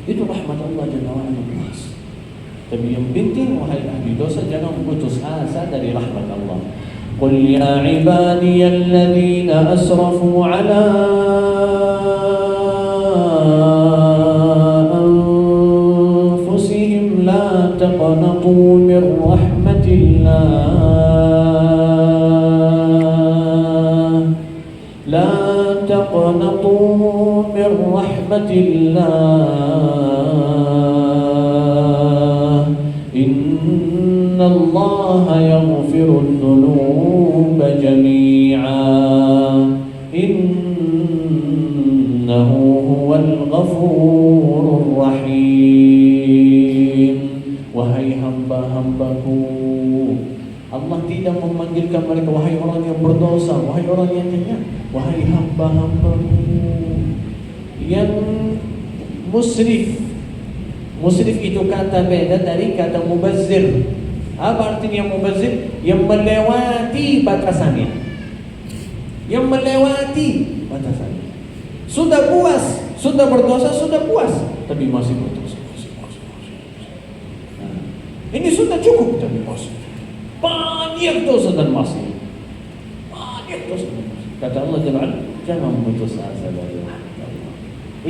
Itu rahmat Allah Jalla wa'ala luas. Tapi yang penting, wahai ahli dosa, jangan putus asa dari rahmat Allah. Qul ya ibadiyalladzina asrafu ala anfusihim la taqnatu min rahmatillah, la taqnatu min rahmatillah, Allah yaghfirudz dzunuba jami'a innahu huwal ghafurur rahim. Wahai hamba-hambaku, Allah tidak memanggilkan mereka wahai orang yang berdosa, wahai orang yang hina, wahai hamba-hambaku yang musrif. Musrif itu kata beda dari kata mubazzir. Apa artinya mubazzir? Yang melewati batasannya. Yang melewati batasannya. Sudah puas, sudah berdosa, sudah puas, tapi masih berdosa. Nah, ini sudah cukup, tapi masih banyak dosa dan masih banyak dosa dan masih. Kata Allah jangan putus asa dari rahmat Allah.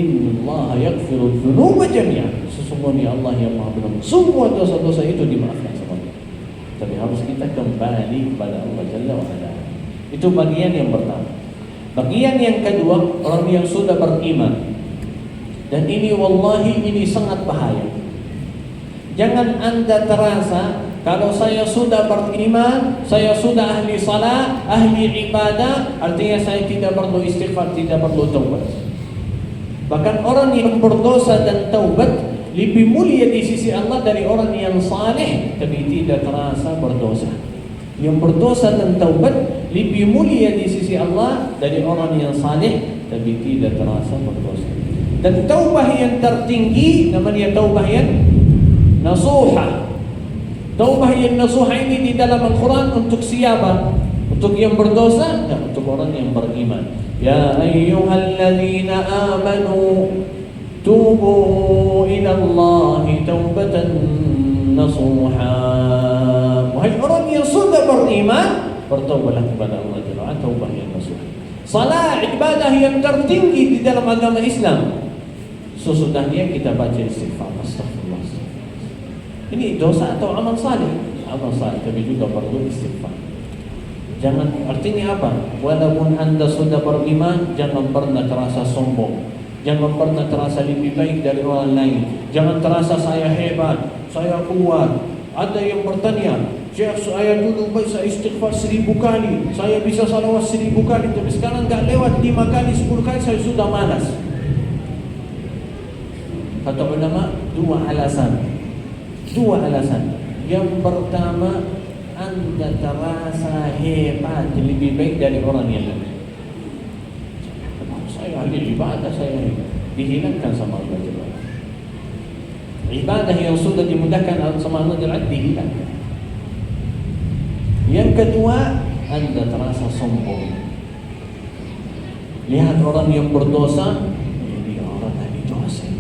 Innallaha yaghfirudz dzunuba jami'an. Sesungguhnya Allah yang Maha Pengampun, semua dosa-dosa itu dimaafkan sama Allah. Tapi harus kita kembali kepada Allah Jalla wa Ala. Itu bagian yang pertama. Bagian yang kedua, orang yang sudah beriman. Dan ini wallahi ini sangat bahaya. Jangan Anda terasa kalau saya sudah beriman, saya sudah ahli salat, ahli ibadah, artinya saya tidak perlu istighfar, tidak perlu taubat. Bahkan orang yang berdosa dan taubat lebih mulia di sisi Allah dari orang yang saleh tapi tidak terasa berdosa. Yang berdosa dan taubat lebih mulia di sisi Allah dari orang yang saleh tapi tidak terasa berdosa. Dan taubah yang tertinggi namanya taubah yang nasuha. Taubah yang nasuha ini di dalam Al-Quran untuk siapa? Untuk yang berdosa? Tidak, untuk orang yang beriman. Ya ayyuhalladzina amanu tubu ilallahi taubatan nasuha. Wahai orang yang sudah beriman, bertaubatlah kepada Allah Jalla, taubah yang nasuha. Salat ibadah yang tertinggi di dalam agama Islam. Sesudahnya kita baca istighfar, astagfirullah. Ini dosa atau amal saleh? Amal saleh, tapi juga perlu istighfar. Jangan, artinya apa? Walaupun Anda sudah beriman, jangan pernah terasa sombong. Jangan pernah terasa lebih baik dari orang lain. Jangan terasa saya hebat, saya kuat. Ada yang bertanya, Syekh, saya dulu bisa istighfar 1000 kali, saya bisa salawat 1000 kali, tapi sekarang gak lewat 5 kali, 10 kali, saya sudah malas. Kata ulama, dua alasan. Yang pertama, Anda terasa hebat, lebih baik dari orang yang lain. Saya ahli ibadah, saya dihilangkan sama Allah Jalla. Ibadah yang sudah dimudahkan sama Allah Jalla dihilangkan. Yang kedua, Anda terasa sombong. Lihat orang yang berdosa, ini orang ahli dosa,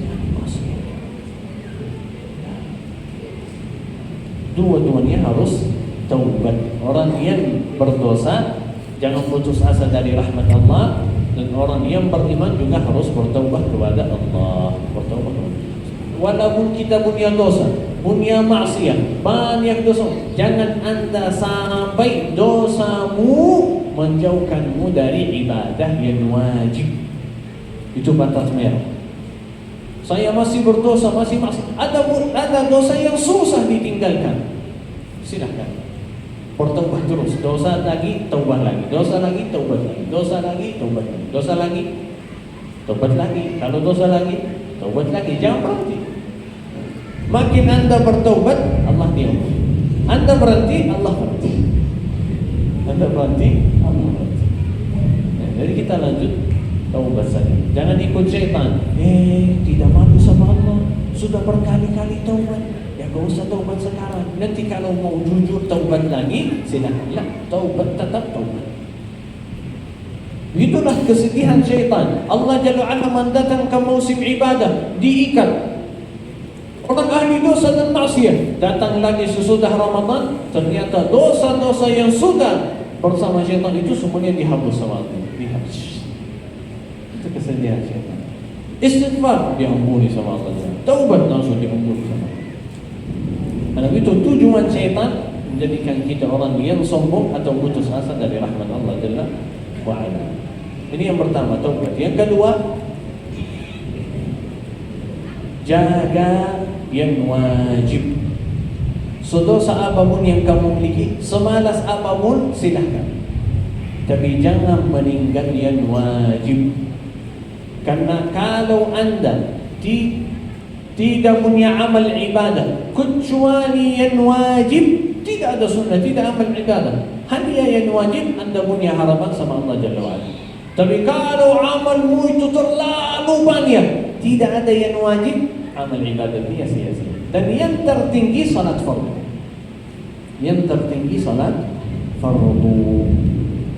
dua-duanya harus taubat. Orang yang berdosa jangan putus asa dari rahmat Allah, dan orang yang beriman juga harus bertaubat kepada Allah. Bertaubat. Walaupun kita punya dosa, punya maksiat, banyak dosa, jangan Anda sampai dosamu menjauhkanmu dari ibadah yang wajib. Itu batas merah. Saya masih berdosa, masih ada dosa yang susah ditinggalkan. Silahkan bertaubat terus. Dosa lagi, taubat lagi. Dosa lagi, taubat lagi. Dosa lagi, taubat lagi. Dosa lagi, taubat lagi. Kalau dosa lagi, taubat lagi. Jangan berhenti. Makin Anda bertaubat, Allah diam. Anda berhenti, Allah berhenti. Anda berhenti, Allah berhenti. Nah, jadi kita lanjut. Taubat saja. Jangan ikut syaitan. Tidak malu sama Allah. Sudah berkali-kali taubat. Ya gak usah taubat sekarang. Nanti kalau mau jujur taubat lagi, silakan. Taubat, tetap taubat. Itulah kesedihan syaitan. Allah Jalla wa'ala mendatangkan musim ibadah, diikat. Orang ahli dosa dan maksiat. Datang lagi sesudah Ramadan, ternyata dosa-dosa yang sudah bersama syaitan itu semuanya dihapus sama Allah. Dihapus. Itu kesedihan syaitan. Istighfar diampuni sama Allah. Taubat langsung diampuni sama Allah. Karena itu tujuan syaitan menjadikan kita orang yang sombong atau putus asa dari rahmat Allah Jalla wa Ala. Ini yang pertama, taubat. Yang kedua, jaga yang wajib. Sedosa apapun yang kamu miliki, semalas apapun silahkan, tapi jangan meninggal yang wajib. Karena kalau anda tidak punya amal ibadah kecuali yang wajib, tidak ada sunnah, tidak amal ibadah, hanya yang wajib, anda punya harapan sama Allah Jalla wa'ala. Tapi kalau amalmu itu terlalu banyak, tidak ada yang wajib, amal ibadah dia sia-sia. Dan yang tertinggi salat fardu. Yang tertinggi salat fardu.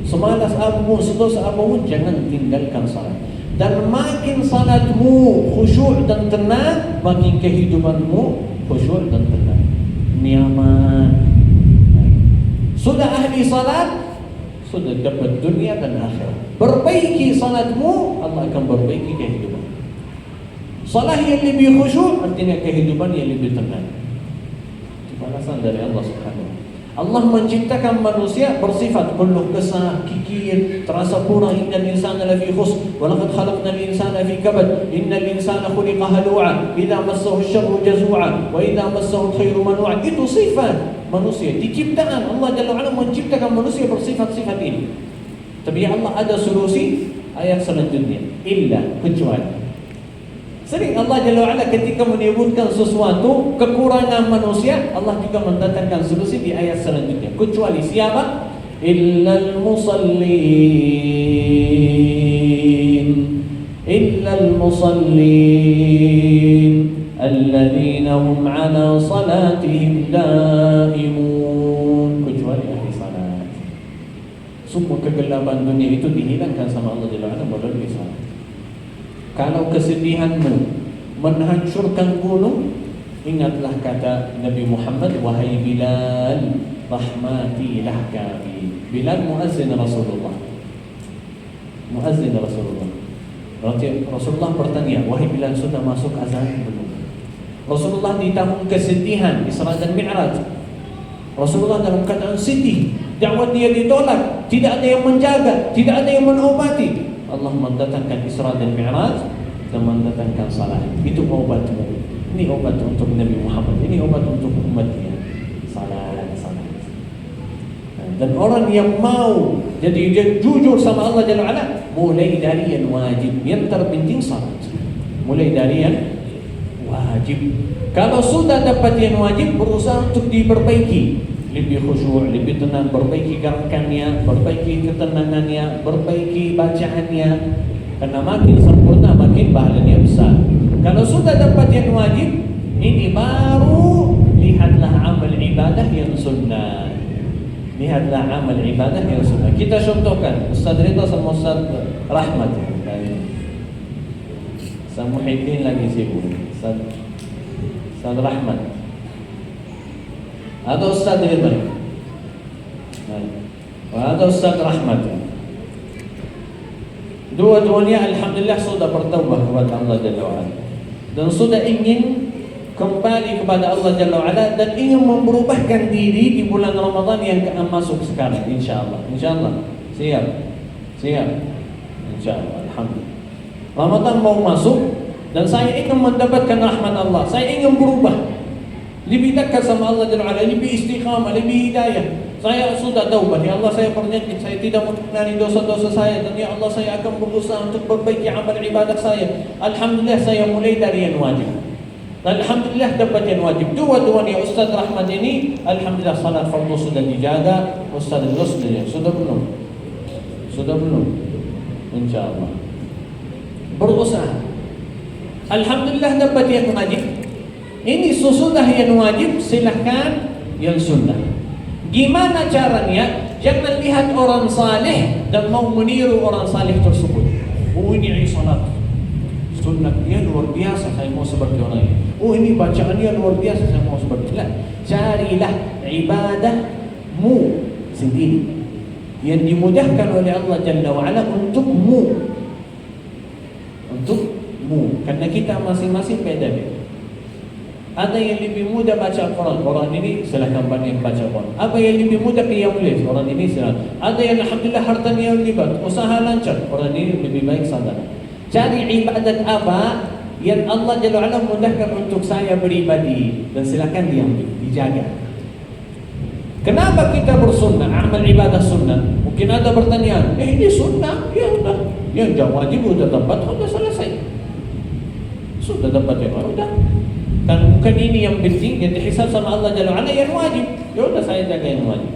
Semalas apapun, sedosa apapun, jangan tinggalkan salat. Dan makin salatmu khusyuk dan tenang, makin kehidupanmu khusyuk dan tenang, nyaman. Sudah ahli salat, sudah dapat dunia dan akhirat. Perbaiki salatmu, Allah akan perbaiki kehidupan. Salat yang lebih khusyuk artinya kehidupan yang lebih tenang. Itu balasan dari Allah Subhanahu. Allah menciptakan manusia bersifat penuh kesah, kikir, terasa kurang. Innal insana lafi khusr wa laqad khalaqnal insana fi kabad. Innal insana khuliqa halu'a idza massahu asy-syarru jazu'a wa idza massahu al-khairu manu'a. Itu sifat manusia diciptaan. Allah Jalla wa'ala menciptakan manusia bersifat-sifat ini. Tapi Allah ada solusi ayat selanjutnya, illa, kecuali. Sering Allah Jalla wa'ala ketika menyebutkan sesuatu kekurangan manusia, Allah juga mendatangkan solusi di ayat selanjutnya. Kecuali siapa? Illal musallin. Illal musallin alladzina hum ala salatihim daimun. Kecuali ahli salat. Semua kegelapan dunia itu dihilangkan sama Allah Jalla wa'ala melalui salat. Kalau kesedihanmu menghancurkan gunung, ingatlah kata Nabi Muhammad, wahai Bilal, rahmatilah kami. Bilal muazzin Rasulullah. Muazzin Rasulullah. Berarti Rasulullah bertanya, wahai Bilal, sudah masuk azan belum? Rasulullah di tahun kesedihan Isra dan Mi'raj, Rasulullah dalam keadaan sedih, dakwah dia ditolak, tidak ada yang menjaga, tidak ada yang mengobati. Allah mendatangkan Isra dan Mi'raj dan mendatangkan salat. Itu obatmu. Ini obat untuk Nabi Muhammad. Ini obat untuk umatnya. Salat, salat. Dan orang yang mau jadi jujur sama Allah Jalla wa'ala, mulai dari yang wajib, yang terpenting salat. Mulai dari yang wajib. Kalau sudah dapat yang wajib, berusaha untuk diperbaiki. Lebih khusyuk, lebih tenang, perbaiki gerakannya, perbaiki ketenangannya, perbaiki bacaannya. Karena makin sempurna, makin pahalanya besar. Kalau sudah dapat yang wajib, ini baru lihatlah amal ibadah yang sunnah. Lihatlah amal ibadah yang sunnah. Kita contohkan Ustaz Ridha sama Ustaz Rahmat. Ustaz Muhyiddin lagi sibuk. Ustaz Rahmat atau Ustaz Ridha atau Ustaz Rahmat, dua-duanya alhamdulillah sudah bertaubat kepada Allah Jalla wa'ala dan sudah ingin kembali kepada Allah Jalla wa'ala dan ingin memberubahkan diri di bulan Ramadan yang akan masuk sekarang, insyaAllah. InsyaAllah siap insyaAllah. Alhamdulillah Ramadan mau masuk dan saya ingin mendapatkan rahmat Allah. Saya ingin berubah, lebih dekat sama Allah Jalla wa'ala, lebih istiqamah, lebih hidayah. Saya sudah taubat, ya Allah saya berjanji saya tidak mengulangi dosa-dosa saya, dan ya Allah saya akan berusaha untuk perbaiki amal ibadah saya. Alhamdulillah saya mulai dari yang wajib. Alhamdulillah dapat yang wajib. Dua-duanya Ustaz Rahmat ini alhamdulillah salat fardu sudah dijaga. Ustaz Ridha sudah belum? Sudah belum? Insyaallah. Berusaha. Alhamdulillah dapat yang wajib. Ini sesudah yang wajib, silahkan yang sunnah. Gimana caranya? Jangan lihat orang saleh dan mau meniru orang saleh tersebut. Oh ini salat sunnahnya luar biasa, saya mau seperti orang ini. Oh, ini bacaannya luar biasa, saya mau seperti itu. Carilah ibadahmu sendiri yang dimudahkan oleh Allah Jalla wa'ala untukmu. Untukmu. Karena kita masing-masing beda-beda. Ada yang lebih mudah baca Quran. Orang ini silahkan banyak baca Quran. Apa yang lebih mudah qiyamul lail? Orang ini silahkan. Ada yang alhamdulillah hartanya lebat, usaha lancar. Orang ini lebih baik salat. Cari ibadat apa yang Allah Jalla wa'ala mudahkan untuk saya beribadi, dan silakan diambil, dijaga. Kenapa kita bersunnah, amal ibadah sunnah? Mungkin ada pertanyaan, ini sunnah, ya udah, yang wajib udah dapat, udah selesai, sudah dapat yang udah. Kan bukan ini yang penting, yang dihisab sama Allah Jalla wa'ala yang wajib. Ya udah, saya jaga yang wajib.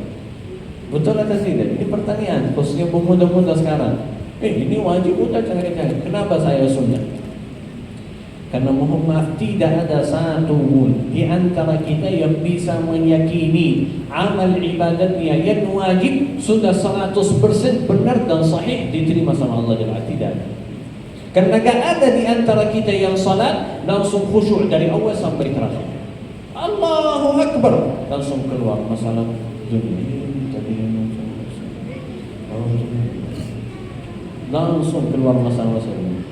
Betul atau tidak? Ini pertanyaan, khususnya pemuda-pemuda sekarang. Ini wajib udah jaga. Kenapa saya sunnah? Karena mohon maaf, tidak ada satu pun di antara kita yang bisa meyakini amal ibadatnya yang wajib sudah 100% benar dan sahih diterima sama Allah Jalla wa'ala. Tidak ada. Karena gak ada di antara kita yang salat langsung khusyuk dari awal sampai terakhir. Allahu Akbar, langsung keluar masalah dunia. Langsung keluar masalah-masalah dunia.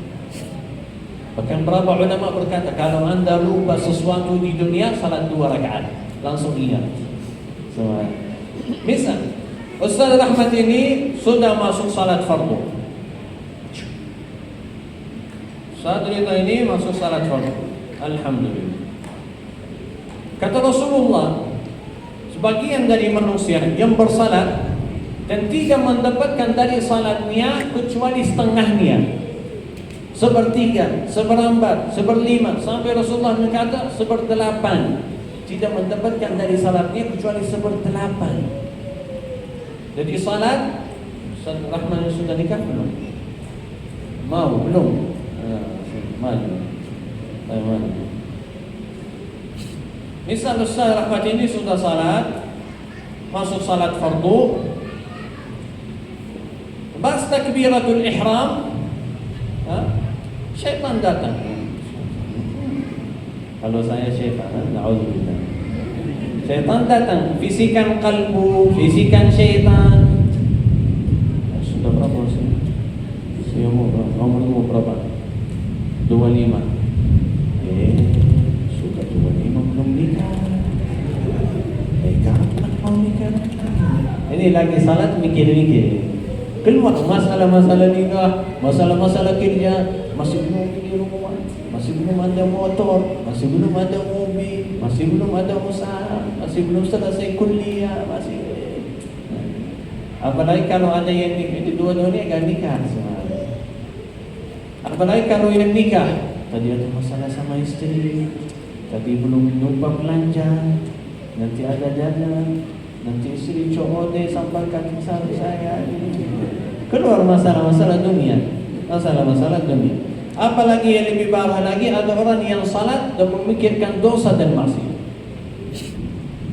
Bahkan berapa ulama berkata, kalau anda lupa sesuatu di dunia, salat 2 rakaat, langsung ingat. Misal, Ustaz Rahmat ini sudah masuk salat fardu. Saat kita ini masuk salat fardu. Alhamdulillah. Kata Rasulullah, sebagian dari manusia yang bersalat dan tidak mendapatkan dari salatnya kecuali setengahnya, sepertiga, seperempat, seperlima, sampai Rasulullah berkata seperdelapan, tidak mendapatkan dari salatnya kecuali seperdelapan. Jadi salat, Ustaz Rahman sudah nikah belum? Mau belum? Maju. Misal Ustaz Rahmat ini sudah salat, masuk salat fardu, pas takbiratul ihram, syaitan datang. Kalau saya syaitan, na'udzubillah. Syaitan datang, fisikan kalbu, fisikan syaitan. Sudah berapa usia? Umurmu berapa? 25. Sudah 25 belum nikah. Kapan mau nikah? Ini lagi salat mikir-mikir. Keluar masalah-masalah nikah, masalah-masalah kerja, masih belum di rumah, masih belum ada motor, masih belum ada mobil, masih belum ada usaha, masih belum selesai kuliah, masih. Apalagi kalau ada yang nikah, itu dua-duanya gak nikah semua. Apalagi kalau yang nikah, tadi ada masalah sama istri, tadi belum lupa belanja, nanti ada dana, nanti istri cowok deh sampai kaki saya. Keluar masalah-masalah dunia, masalah-masalah dunia. Apalagi yang lebih parah lagi, ada orang yang salat dan memikirkan dosa dan maksiat.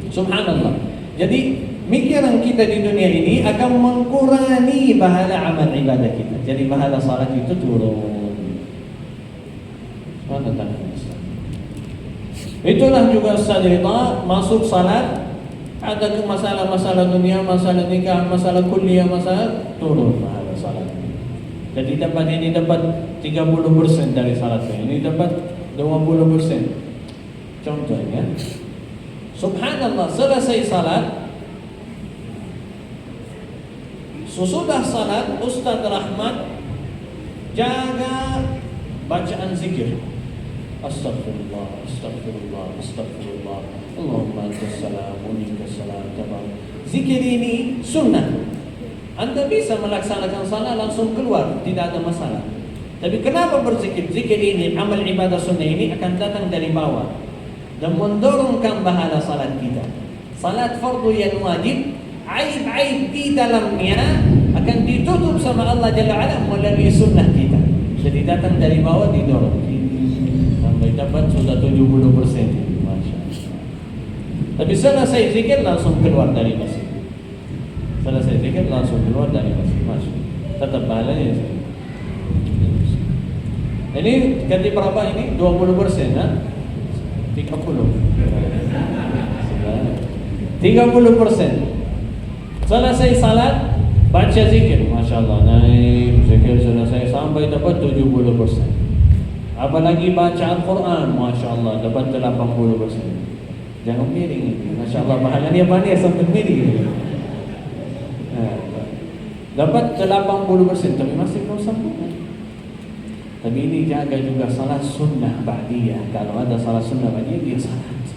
Subhanallah. Jadi mikiran kita di dunia ini akan mengurangi pahala amal ibadah kita. Jadi pahala salat itu turun. Itulah juga Ustaz Ridha masuk salat, ada ke masalah-masalah dunia, masalah nikah, masalah kuliah, masalah turun pahala salat. Jadi dapat ini dapat 30% dari salatnya, ini dapat 20%. Contohnya, subhanallah, selesai salat, sesudah salat Ustaz Rahmat jaga bacaan zikir. Astagfirullah, astagfirullah, astagfirullah. Allahumma antas salam wa minkas salam. Zikir ini sunnah. Anda bisa melaksanakan salat langsung keluar, tidak ada masalah. Tapi kenapa berzikir? Zikir ini, amal ibadah sunnah ini akan datang dari bawah dan mendorongkan pahala salat kita. Salat fardu yang wajib, aib-aib di dalamnya akan ditutup sama Allah Jalla wa'ala melalui sunnah kita. Jadi datang dari bawah, didorong sampai dapat sudah 70%. Masya Allah. Tapi selesai zikir langsung keluar dari masjid. Selesai zikir langsung keluar dari masjid. Masya Allah. Tetap pahalanya. Ini ganti berapa ini? 20% ya? 30. 30%. Selesai salat, baca zikir. Masya Allah, naik zikir selesai sampai dapat 70%. Apalagi baca Al-Quran, Masya Allah, dapat 80%. Jangan miring ini. Masya Allah, pahalanya banyak sampai miring. Dapat 80%, tapi masih belum sempurna. Tapi ini jaga juga salat sunnah ba'diyah. Kalau ada salat sunnah ba'diyah, dia salat.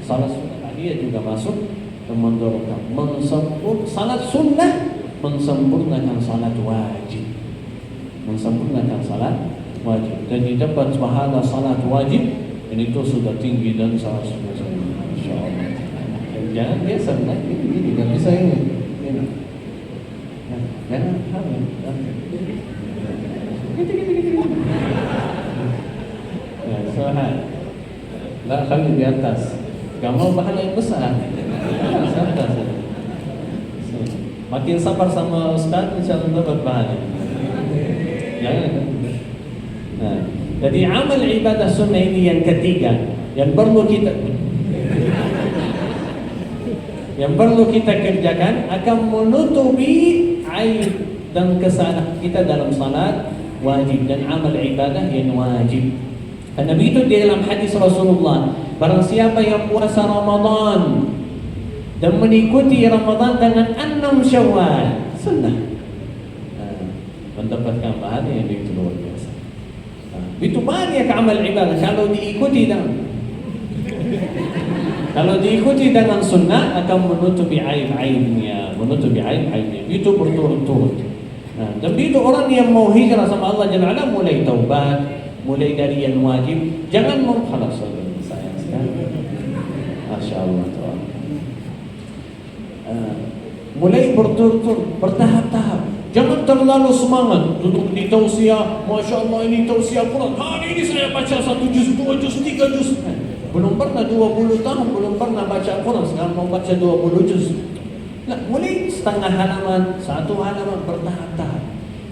Salat sunnah ba'diyah juga masuk mendorongkan salat sunnah mensempurnakan salat wajib. Mensempurnakan salat wajib. Dan didapat pahala salat wajib, dan itu sudah tinggi dan salat sunnah. Masya Allah. Jangan biasa, ini nggak bisa ini. Jangan hamil. Sohan. Lah kali di atas. Gak mau pahala yang besar. Atas. Makin sabar sama Ustaz, insyaallah dapat pahala. Jangan. Nah, jadi amal ibadah sunnah ini yang ketiga yang perlu kita kerjakan akan menutupi aib dan kesalahan kita dalam salat wajib dan amal ibadah yang wajib. Karena begitu di dalam hadis Rasulullah, barang siapa yang puasa Ramadan dan mengikuti Ramadan dengan 6 Syawal sunnah, mendapatkan pahala yang begitu luar biasa. Itu banyak amal ibadah kalau diikuti dengan sunnah akan menutupi aib-aibnya, itu berturut-turut. Dan begitu orang yang mau hijrah sama Allah Jalla wa'ala, mulai taubat, mulai dari yang wajib, jangan menghalas sayang sekali. Masya Allah. Mulai berturut-turut, bertahap-tahap. Jangan terlalu semangat duduk di tausiah. Masya Allah, ini tausiah Quran. Hari ini saya baca 1 juz, 2 juz, 3 juz. Belum pernah 20 tahun, belum pernah baca Quran. Sekarang mau baca 20 juz. Nah, mulai setengah halaman, 1 halaman, bertahap-tahap.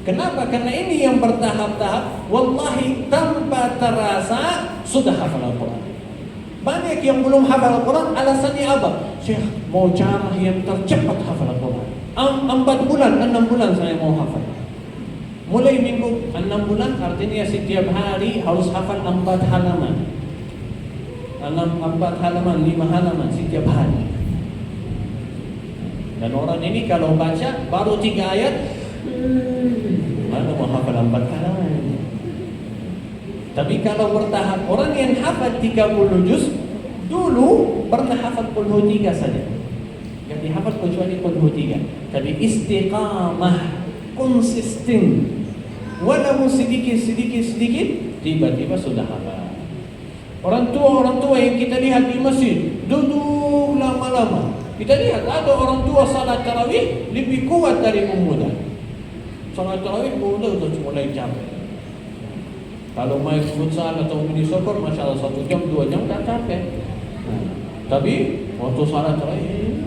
Kenapa? Karena ini yang bertahap-tahap, wallahi tanpa terasa sudah hafal Al-Quran. Banyak yang belum hafal Al-Quran, alasannya apa? Syekh, mau cara yang tercepat hafal Al-Quran. 4 bulan, 6 bulan saya mau hafal. Mulai minggu 6 bulan artinya setiap hari harus hafal 4 halaman. 4 halaman, 5 halaman setiap hari. Dan orang ini kalau baca baru 3 ayat, mana mau hafal 4 halaman. Tapi kalau bertahap, orang yang hafal 30 juz dulu pernah hafal Qul Hu 3 saja. Yang dihafal kecuali Qul Hu 3. Tapi istiqamah, konsisten, walaupun sedikit, tiba-tiba sudah hafal. Orang tua yang kita lihat di masjid duduk lama-lama. Kita lihat ada orang tua salat tarawih lebih kuat dari pemuda. Salat tarawih pemuda sudah mulai capek. Kalau main futsal atau mini soccer, Masya Allah 1 jam, 2 jam tak capek. Tapi waktu salat tarawih,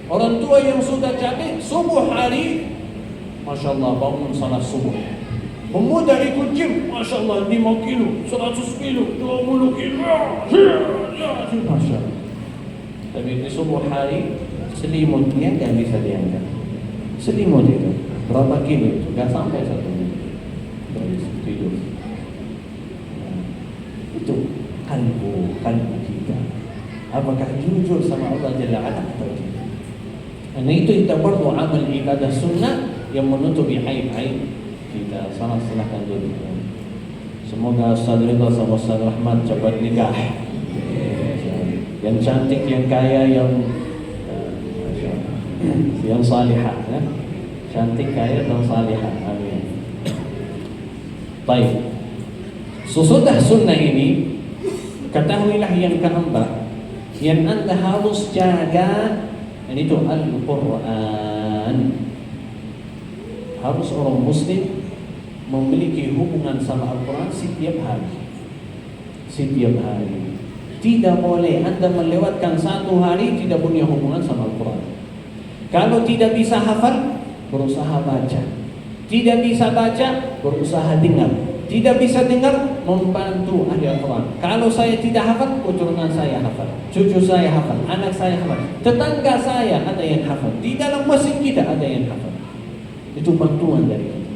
orang tua yang sudah capek subuh hari, Masya Allah bangun salat subuh. Pemuda ikut gym, Masya Allah 5 kilo, 100 kilo, 20 kilo. Masya Allah. Tapi di subuh hari selimutnya gak bisa diangkat. Selimut itu berapa kilo itu? Gak sampai 1 menit tidur. Itu kalbu kita. Apakah jujur sama Allah Jalla wa'ala atau tidak? Karena itu kita perlu amal ibadah sunnah yang menutupi aib-aib kita. Silahkan dulu. Semoga Ustaz Ridha sama Ustaz Rahmat cepat nikah. Yang cantik, yang kaya, yang salihah, ya? Cantik, kaya, dan salihah. Amin. Baik. Sesudah sunnah ini, ketahuilah yang keempat, yang anda harus jaga, itu Al-Quran. Harus orang Muslim memiliki hubungan sama Al-Quran setiap hari. Setiap hari. Tidak boleh anda melewatkan 1 hari tidak punya hubungan sama Al-Quran. Kalau tidak bisa hafal, berusaha baca. Tidak bisa baca, berusaha dengar. Tidak bisa dengar, membantu ahli Al-Quran. Kalau saya tidak hafal, keturunan saya hafal, cucu saya hafal, anak saya hafal, tetangga saya ada yang hafal, di dalam masjid kita ada yang hafal. Itu bantuan dari kita.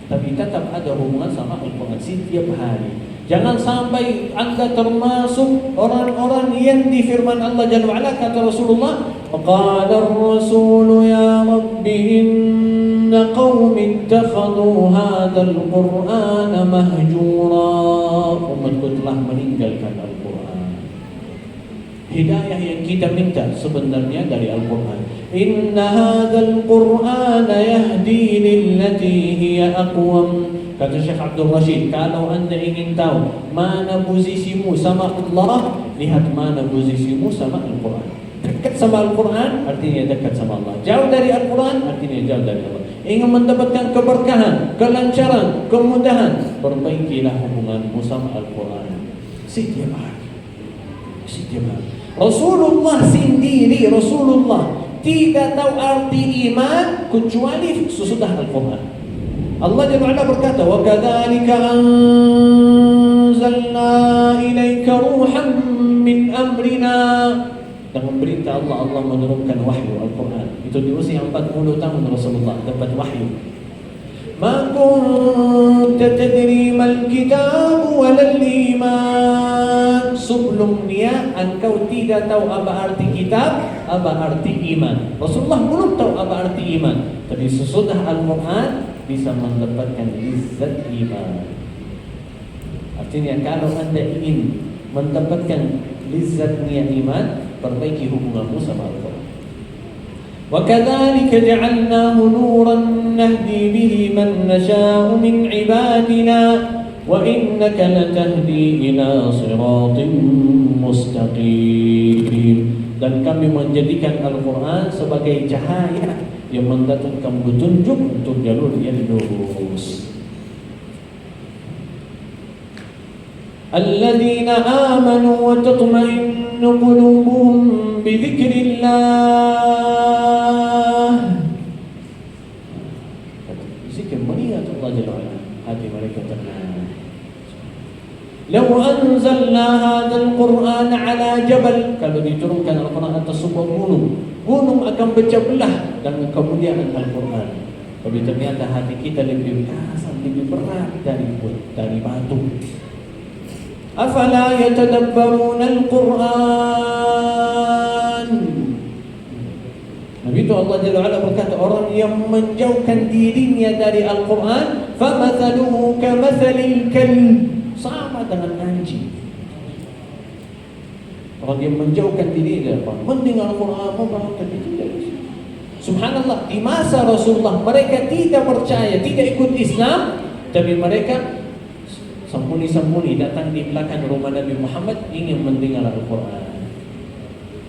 Tapi tetap ada hubungan sama Al-Quran setiap hari. Jangan sampai Anda termasuk orang-orang yang di firman Allah Jalla wa'ala, kata Rasulullah, qala ar-rasul ya rabbi inna qaumi ittakhadhu hadzal qur'ana mahjura. Umatku telah meninggalkan Al-Quran. Hidayah yang kita minta sebenarnya dari Al-Quran. Inna hadzal qur'ana yahdi lillati hiya aqwam. Kata Syekh Abdul Rashid, kalau anda ingin tahu mana posisimu sama Allah, lihat mana posisimu sama Al-Quran. Dekat sama Al-Quran, artinya dekat sama Allah. Jauh dari Al-Quran, artinya jauh dari Allah. Ingin mendapatkan keberkahan, kelancaran, kemudahan, perbaikilah hubunganmu sama Al-Quran setiap hari. Setiap hari. Rasulullah sendiri, Rasulullah tidak tahu arti iman kecuali sesudah Al-Quran. Allah Jalla wa'ala berkata, wa kadzalika anzalna ilaika ruhan min amrina. Dengan perintah Allah, Allah menurunkan wahyu Al-Quran. Itu di usia 40 tahun Rasulullah dapat wahyu. Ma kunta tadri mal kitab walal iman. Sebelumnya engkau tidak tahu apa arti kitab, apa arti iman. Rasulullah belum tahu apa arti iman. Tapi sesudah Al-Quran bisa mendapatkan izzat iman. Artinya kalau anda ingin mendapatkan izzatnya iman, perbaiki hubunganmu sama Al-Quran. Wa kadzalika ja'alnahu nuran nahdi bihi man nasha'u min ibadina wa innaka latahdi ila siratin mustaqim. Dan kami menjadikan Al-Quran sebagai cahaya yang mendatangkan petunjuk untuk jalur yang lurus. Alladzina amanu wa tatma'innu qulubuhum bi dzikrillah. Zikir mengingat Allah Jalla wa'ala, hati mereka tenang. Law anzalna hadzal Qur'an ala jabal, kalau diturunkan Al-Quran atas sebuah gunung akan pecah belah dan kemudian Al-Quran. Tapi ternyata hati kita lebih kasar, lebih berat dari batu. Afala yatadabbaruna Al-Quran. Nabi itu Allah Jalla wa'ala berkata, orang yang menjauhkan dirinya dari Al-Quran, famathaluhu kamathalil kalb, sama dengan anjing. Orang yang menjauhkan diri dari Al-Quran, mendengar Al-Quran, membaca, tidak. Subhanallah, di masa Rasulullah mereka tidak percaya, tidak ikut Islam, tapi mereka sembunyi-sembunyi datang di belakang rumah Nabi Muhammad ingin mendengar Al-Quran.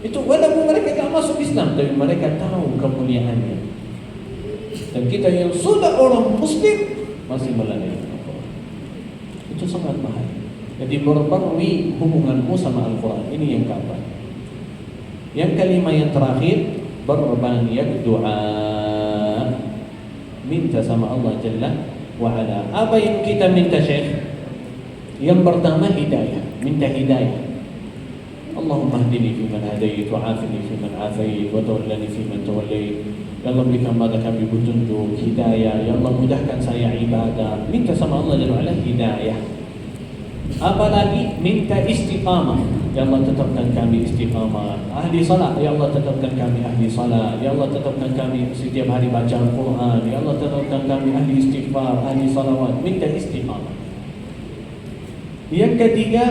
Itu walaupun mereka tak masuk Islam, tapi mereka tahu kemuliaannya. Dan kita yang sudah orang Muslim masih melalui Al-Quran, itu sangat bahaya. Jadi berbarui hubunganmu sama Al-Quran. Ini yang keempat. Yang kelima, yang terakhir, berbanyak doa, minta sama Allah Jalla wa'ala. Apa yang kita minta, Syekh? Yang pertama hidayah, minta hidayah. Allahumma hdini fiman hadait, wa'afini fiman afait, wa tawallani fiman tawallait. Ya Allah, berikan pada kami petunjuk, hidayah. Ya Allah, mudahkan saya ibadah. Minta sama Allah Jalla wa'ala hidayah. Apalagi minta istiqamah. Ya Allah, tetapkan kami istiqamah. Ahli salat, ya Allah, tetapkan kami ahli salat. Ya Allah, tetapkan kami setiap hari baca Al-Quran. Ya Allah, tetapkan kami ahli istighfar, ahli salawat. Minta istiqamah. Yang ketiga,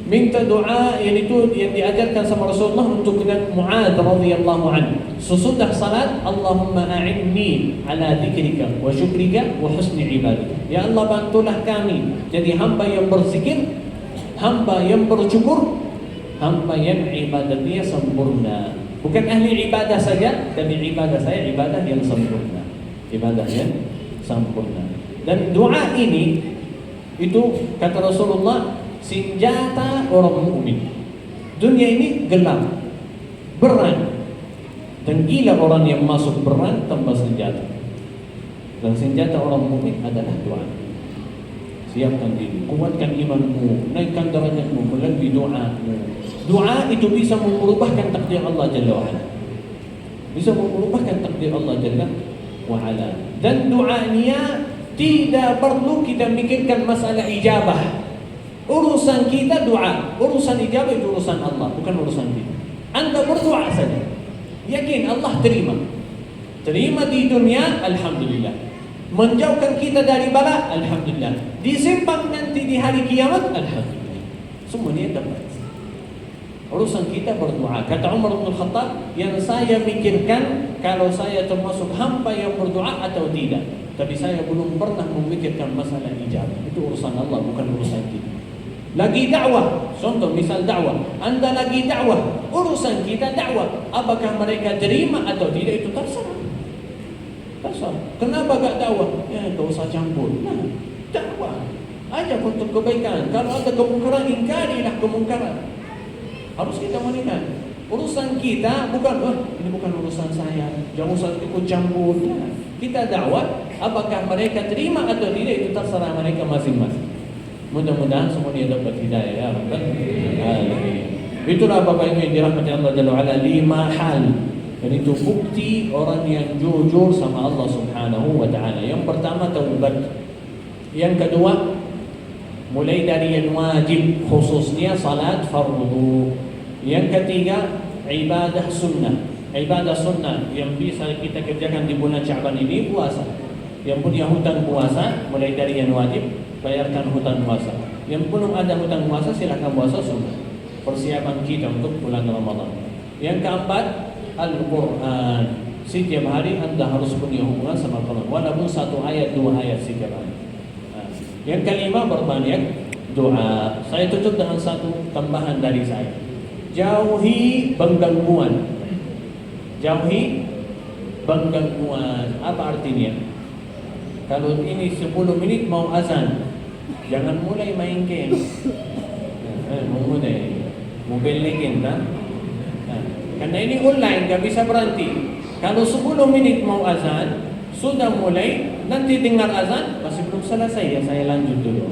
minta doa yang itu yang diajarkan sama Rasulullah untuk Mu'adz radhiyallahu anhu. Sesudah salat, Allahumma a'inni ala dzikrika wa syukrika wa husni ibadatik. Ya Allah, bantulah kami jadi hamba yang berzikir, hamba yang bersyukur, hamba yang ibadatnya sempurna. Bukan ahli ibadah saja, tapi ibadah saya ibadah yang sempurna. Ibadah yang sempurna. Dan doa ini itu kata Rasulullah senjata orang mukmin. Dunia ini gelap, berat, dan gila orang yang masuk perang tanpa senjata. Dan senjata orang mukmin adalah doa. Siapkan diri, kuatkan imanmu, naikkan derajatmu melalui doamu. Doa itu bisa mengubahkan takdir Allah Jalla wa'ala. Bisa mengubahkan takdir Allah Jalla wa'ala. Dan doanya tidak perlu kita mikirkan masalah ijabah. Urusan kita doa, urusan ijabah itu urusan Allah, bukan urusan kita. Anda berdoa saja, yakin Allah terima. Terima di dunia, alhamdulillah. Menjauhkan kita dari bala, alhamdulillah. Disimpan nanti di hari kiamat, alhamdulillah. Semuanya dapat. Urusan kita berdoa. Kata Umar bin Khattab, yang saya pikirkan kalau saya termasuk hamba yang berdoa atau tidak. Tapi saya belum pernah memikirkan masalah ijabah. Itu urusan Allah, bukan urusan kita. Lagi dakwah, contoh misal dakwah. Anda lagi dakwah, urusan kita dakwah. Apakah mereka terima atau tidak itu terserah. Terserah. Kenapa gak dakwah? Ya, tak usah campur. Nah, dakwah. Ajak untuk kebaikan. Kalau ada kemungkaran, ingkarilah kemungkaran. Harus kita melihat. Urusan kita bukan, ini bukan urusan saya. Jangan usah ikut campur. Nah, kita dakwah. Apakah mereka terima atau tidak itu terserah mereka masing-masing. Mudah-mudahan semuanya dapat hidayah ya Rabbal Alamin. Itulah Bapak Ibu yang dirahmati Allah Jalla wa'ala, 5 hal. Dan itu bukti orang yang jujur sama Allah Subhanahu wa ta'ala. Yang pertama taubat. Yang kedua mulai dari yang wajib, khususnya salat fardu. Yang ketiga ibadah sunnah. Ibadah sunnah yang bisa kita kerjakan di bulan Sya'ban ini puasa. Yang punya hutang puasa mulai dari yang wajib, bayarkan hutang puasa. Yang belum ada hutang puasa silakan puasa sunnah. Persiapan kita untuk bulan Ramadan. Yang keempat Al-Quran. Setiap hari Anda harus punya hubungan sama Al-Quran, walaupun 1 ayat 2 ayat setiap hari. Yang kelima berbanyak doa. Saya tutup dengan satu tambahan dari saya. Jauhi penggangguan. Jauhi penggangguan. Apa artinya? Kalau ini 10 menit mau azan, jangan mulai main game. Mobile legend kan? Karena ini online, gak bisa berhenti. Kalau 10 menit mau azan, sudah mulai, nanti dengar azan, masih belum selesai, ya saya lanjut dulu.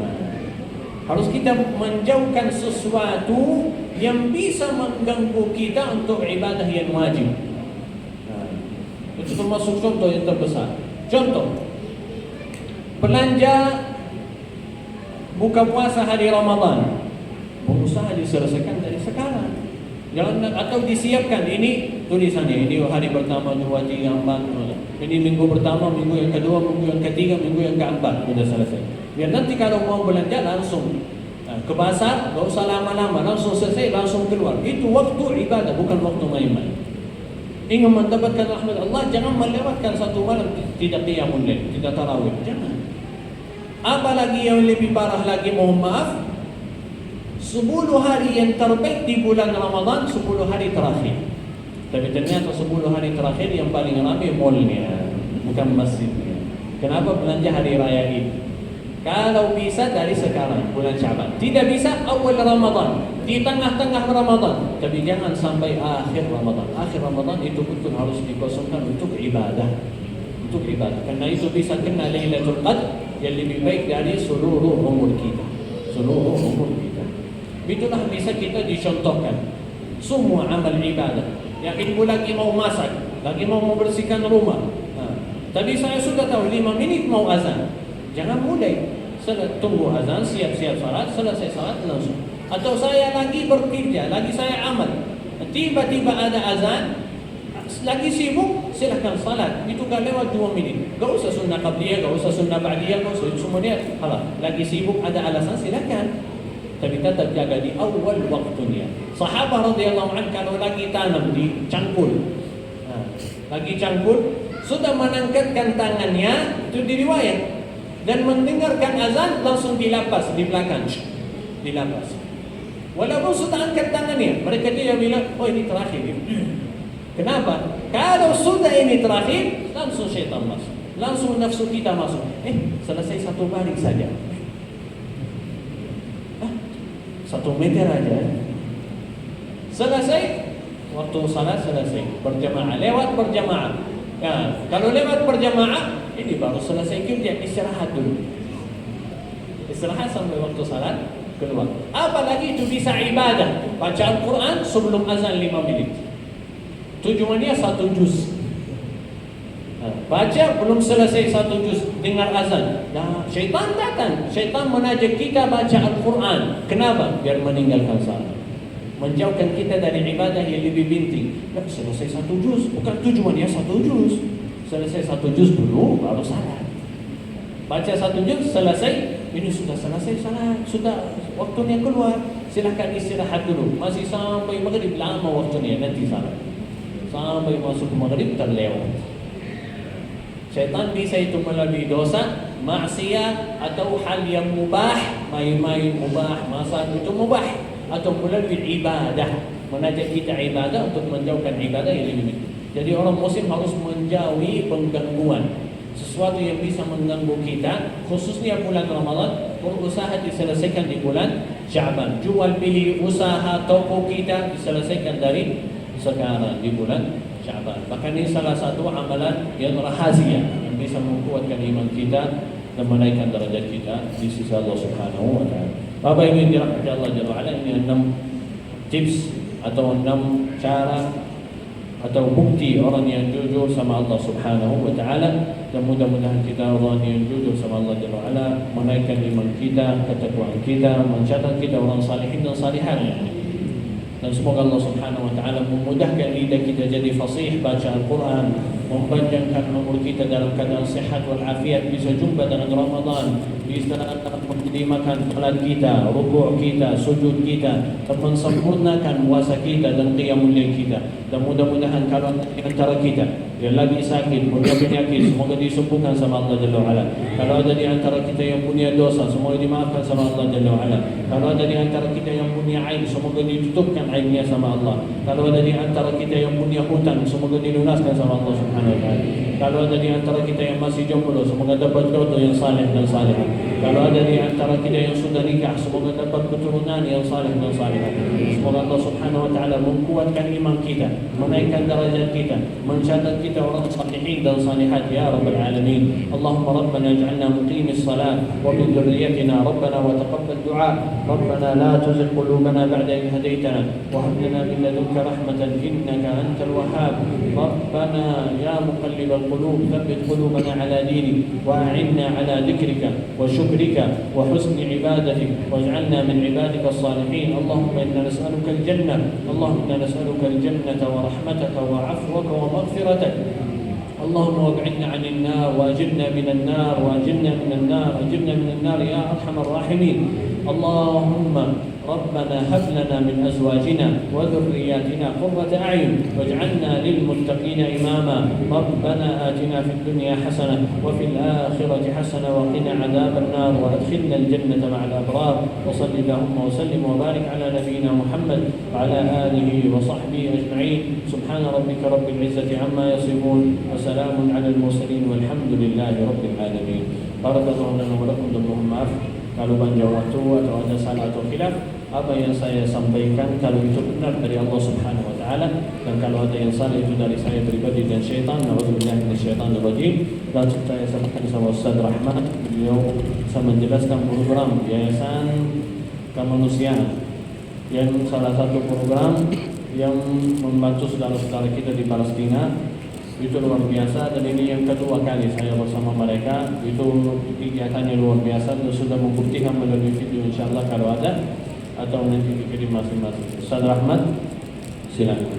Harus kita menjauhkan sesuatu yang bisa mengganggu kita untuk ibadah yang wajib. Itu termasuk contoh yang terbesar. Contoh, belanja buka puasa hari Ramadan, berusaha diselesaikan dari sekarang. Jangan, atau disiapkan ini tulisannya, ini hari pertama, 2, 3, 4. Ini minggu pertama, minggu yang kedua, minggu yang ketiga, minggu yang keempat sudah selesai. Biar nanti kalau mau belanja langsung ke pasar, gak usah lama-lama, langsung selesai, langsung keluar. Itu waktu ibadah, bukan waktu main-main. Ingin mendapatkan rahmat Allah, jangan melewatkan 1 malam tidak qiyamul lail, tidak tarawih, jangan. Apalagi yang lebih parah lagi, mohon maaf, 10 hari yang terbaik di bulan Ramadan, 10 hari terakhir. Tapi ternyata 10 hari terakhir yang paling ramai mallnya, bukan masjidnya. Kenapa? Belanja hari raya ini. Kalau bisa dari sekarang, bulan Sya'ban. Tidak bisa awal Ramadan, di tengah-tengah Ramadan. Tapi jangan sampai akhir Ramadan. Akhir Ramadan itu betul harus dikosongkan untuk ibadah. Untuk ibadah. Karena itu bisa kena Lailatul Qadar yang lebih baik dari seluruh umur kita. Seluruh umur kita. Itulah bisa kita dicontohkan. Semua amal ibadah. Yang ibu lagi mau masak, lagi mau membersihkan rumah. Tapi saya sudah tahu 5 menit mau azan. Jangan mulai. Tunggu azan, siap-siap salat, selesai salat langsung. Atau saya lagi bekerja, lagi saya amal. Tiba-tiba ada azan, lagi sibuk, silahkan salat. Itu gak lewat 2 menit. Gak usah sunnah qabliyah, gak usah sunnah ba'diyah, gak usah semuanya. Lagi sibuk, ada alasan, silahkan. Tapi tetap jaga di awal waktunya. Sahabat radhiyallahu anhu kalau lagi tanam di cangkul, lagi cangkul, sudah menangkatkan tangannya, itu diriwayat, dan mendengarkan azan langsung dilapas di belakang, dilapas. Walaupun sudah angkat tangannya, mereka dia bilang, oh ini terakhir. Kenapa? Kalau sudah ini terakhir, langsung syaitan masuk, langsung nafsu kita masuk. Selesai 1 baris saja. 1 meter aja. Selesai, waktu salat selesai. Berjamaah, lewat berjamaah. Ya, kalau lewat berjamaah, ini baru selesai kerja, istirahat dulu. Istirahat sampai waktu salat keluar. Apalagi itu bisa ibadah. Baca Al-Quran sebelum azan 5 menit. Tujuannya 1 juz. Baca belum selesai 1 juz, dengar azan. Nah, syaitan datang. Syaitan menajak kita baca Al-Quran. Kenapa? Biar meninggalkan salat, menjauhkan kita dari ibadah yang lebih penting. Selesai 1 juz, bukan tujuannya 1 juz. Selesai 1 juz dulu, baru salat. Baca 1 juz, selesai. Ini sudah selesai salat, sudah waktunya keluar. Silahkan istirahat dulu. Masih sampai maghrib, lama waktunya, nanti salat. Sampai masuk maghrib terlewat. Syaitan bisa itu melalui dosa, maksiat, atau hal yang mubah, main-main mubah, masa itu mubah, atau melalui ibadah, menajak kita ibadah untuk menjauhkan ibadah yang lebih penting. Jadi orang muslim harus menjauhi penggangguan, sesuatu yang bisa mengganggu kita, khususnya bulan Ramadan, berusaha diselesaikan di bulan Sya'ban. Jual beli usaha toko kita diselesaikan dari sekarang di bulan Sya'ban. Bahkan ini salah satu amalan yang rahasia yang bisa menguatkan iman kita dan menaikkan derajat kita di sisi Allah Subhanahu wa taala. Bapak Ibu yang dirahmati Allah Jalla wa Ala, ini 6 tips atau 6 cara atau bukti orang yang jujur sama Allah Subhanahu wa taala, dan mudah-mudahan kita orang yang jujur sama Allah Jalla wa Ala menaikkan iman kita, ketakwaan kita, mencatat kita orang salihin dan salihat. Dan semoga Allah Subhanahu wa taala memudahkan lidah kita jadi fasih baca Al-Quran, mempanjangkan umur kita dalam keadaan sehat wal afiat, bisa jumpa dengan Ramadan, bisa mendimakan salat kita, rukuk kita, sujud kita, dan mensempurnakan puasa kita dan qiyamul lail kita. Dan mudah-mudahan kalau antara kita yang lagi sakit, punya penyakit, semoga disembuhkan sama Allah Jalla wa Ala. Kalau ada di antara kita yang punya dosa, semoga dimaafkan sama Allah Jalla wa Ala. Kalau ada di antara kita yang punya aib, semoga ditutupkan aibnya sama Allah. Kalau ada di antara kita yang punya hutang, semoga dilunaskan sama Allah Subhanahu wa taala. Kalau ada di antara kita yang masih jomblo, semoga dapat jodoh yang saleh dan salihah. Kalau ada di antara kita yang sudah nikah, semoga dapat keturunan yang saleh dan salihah. Semoga Allah Subhanahu wa taala menguatkan iman kita, menaikkan derajat kita, mencatat kita orang salihin dan salihat ya rabbal alamin. Allahumma rabbana ij'alna muqimis salat wa min dhurriyyatina rabbana wa taqabbal du'a. Rabbana la tuzigh qulubana ba'da idh hadaytana wa hab lana min ladunka rahmatan innaka antal wahhab. Rabbana ya muqallibal qulub thabbit qulubana ala dinik wa a'inna ala dhikrika wa syukrika wa husni ibadatik waj'alna min ibadika as-salihin. Allahumma inna nas'aluka al-jannah. Allahumma inna nas'aluka al-jannata wa rahmataka wa 'afwaka wa maghfiratak. اللهم وابعدنا عن النار واجرنا من النار واجرنا من النار اجرنا من النار يا ارحم الراحمين. اللهم ربنا هب لنا من ازواجنا وذرياتنا قرة اعين واجعلنا للمتقين اماما. ربنا آتنا في الدنيا حسنة وفي الآخرة حسنة وقنا عذاب النار وادخلنا الجنة مع الأبرار. وصل اللهم وسلم وبارك على نبينا محمد وعلى آله وصحبه أجمعين. سبحان ربك رب العزة عما يصفون وسلام على المرسلين والحمد لله رب العالمين. بارك الله لنا ولكم. Mohon maaf kalau panjang waktu atau ada salah atau khilaf. Apa yang saya sampaikan kalau itu benar dari Allah Subhanahu wa taala, dan kalau ada yang salah itu dari saya pribadi dan syaitan, na'udzubillahi minasyaitonir rajim. Dan saya sampaikan sama Ustaz Rahmat, beliau bisa menjelaskan program Yayasan Kemanusiaan yang salah satu program yang membantu saudara-saudara kita di Palestina. Itu luar biasa, dan ini yang kedua kali saya bersama mereka. Itu kegiatannya luar biasa dan sudah membuktikan melalui video, insyaallah kalau ada atau nanti dikirim masing-masing. Ustaz Rahmat, silakan.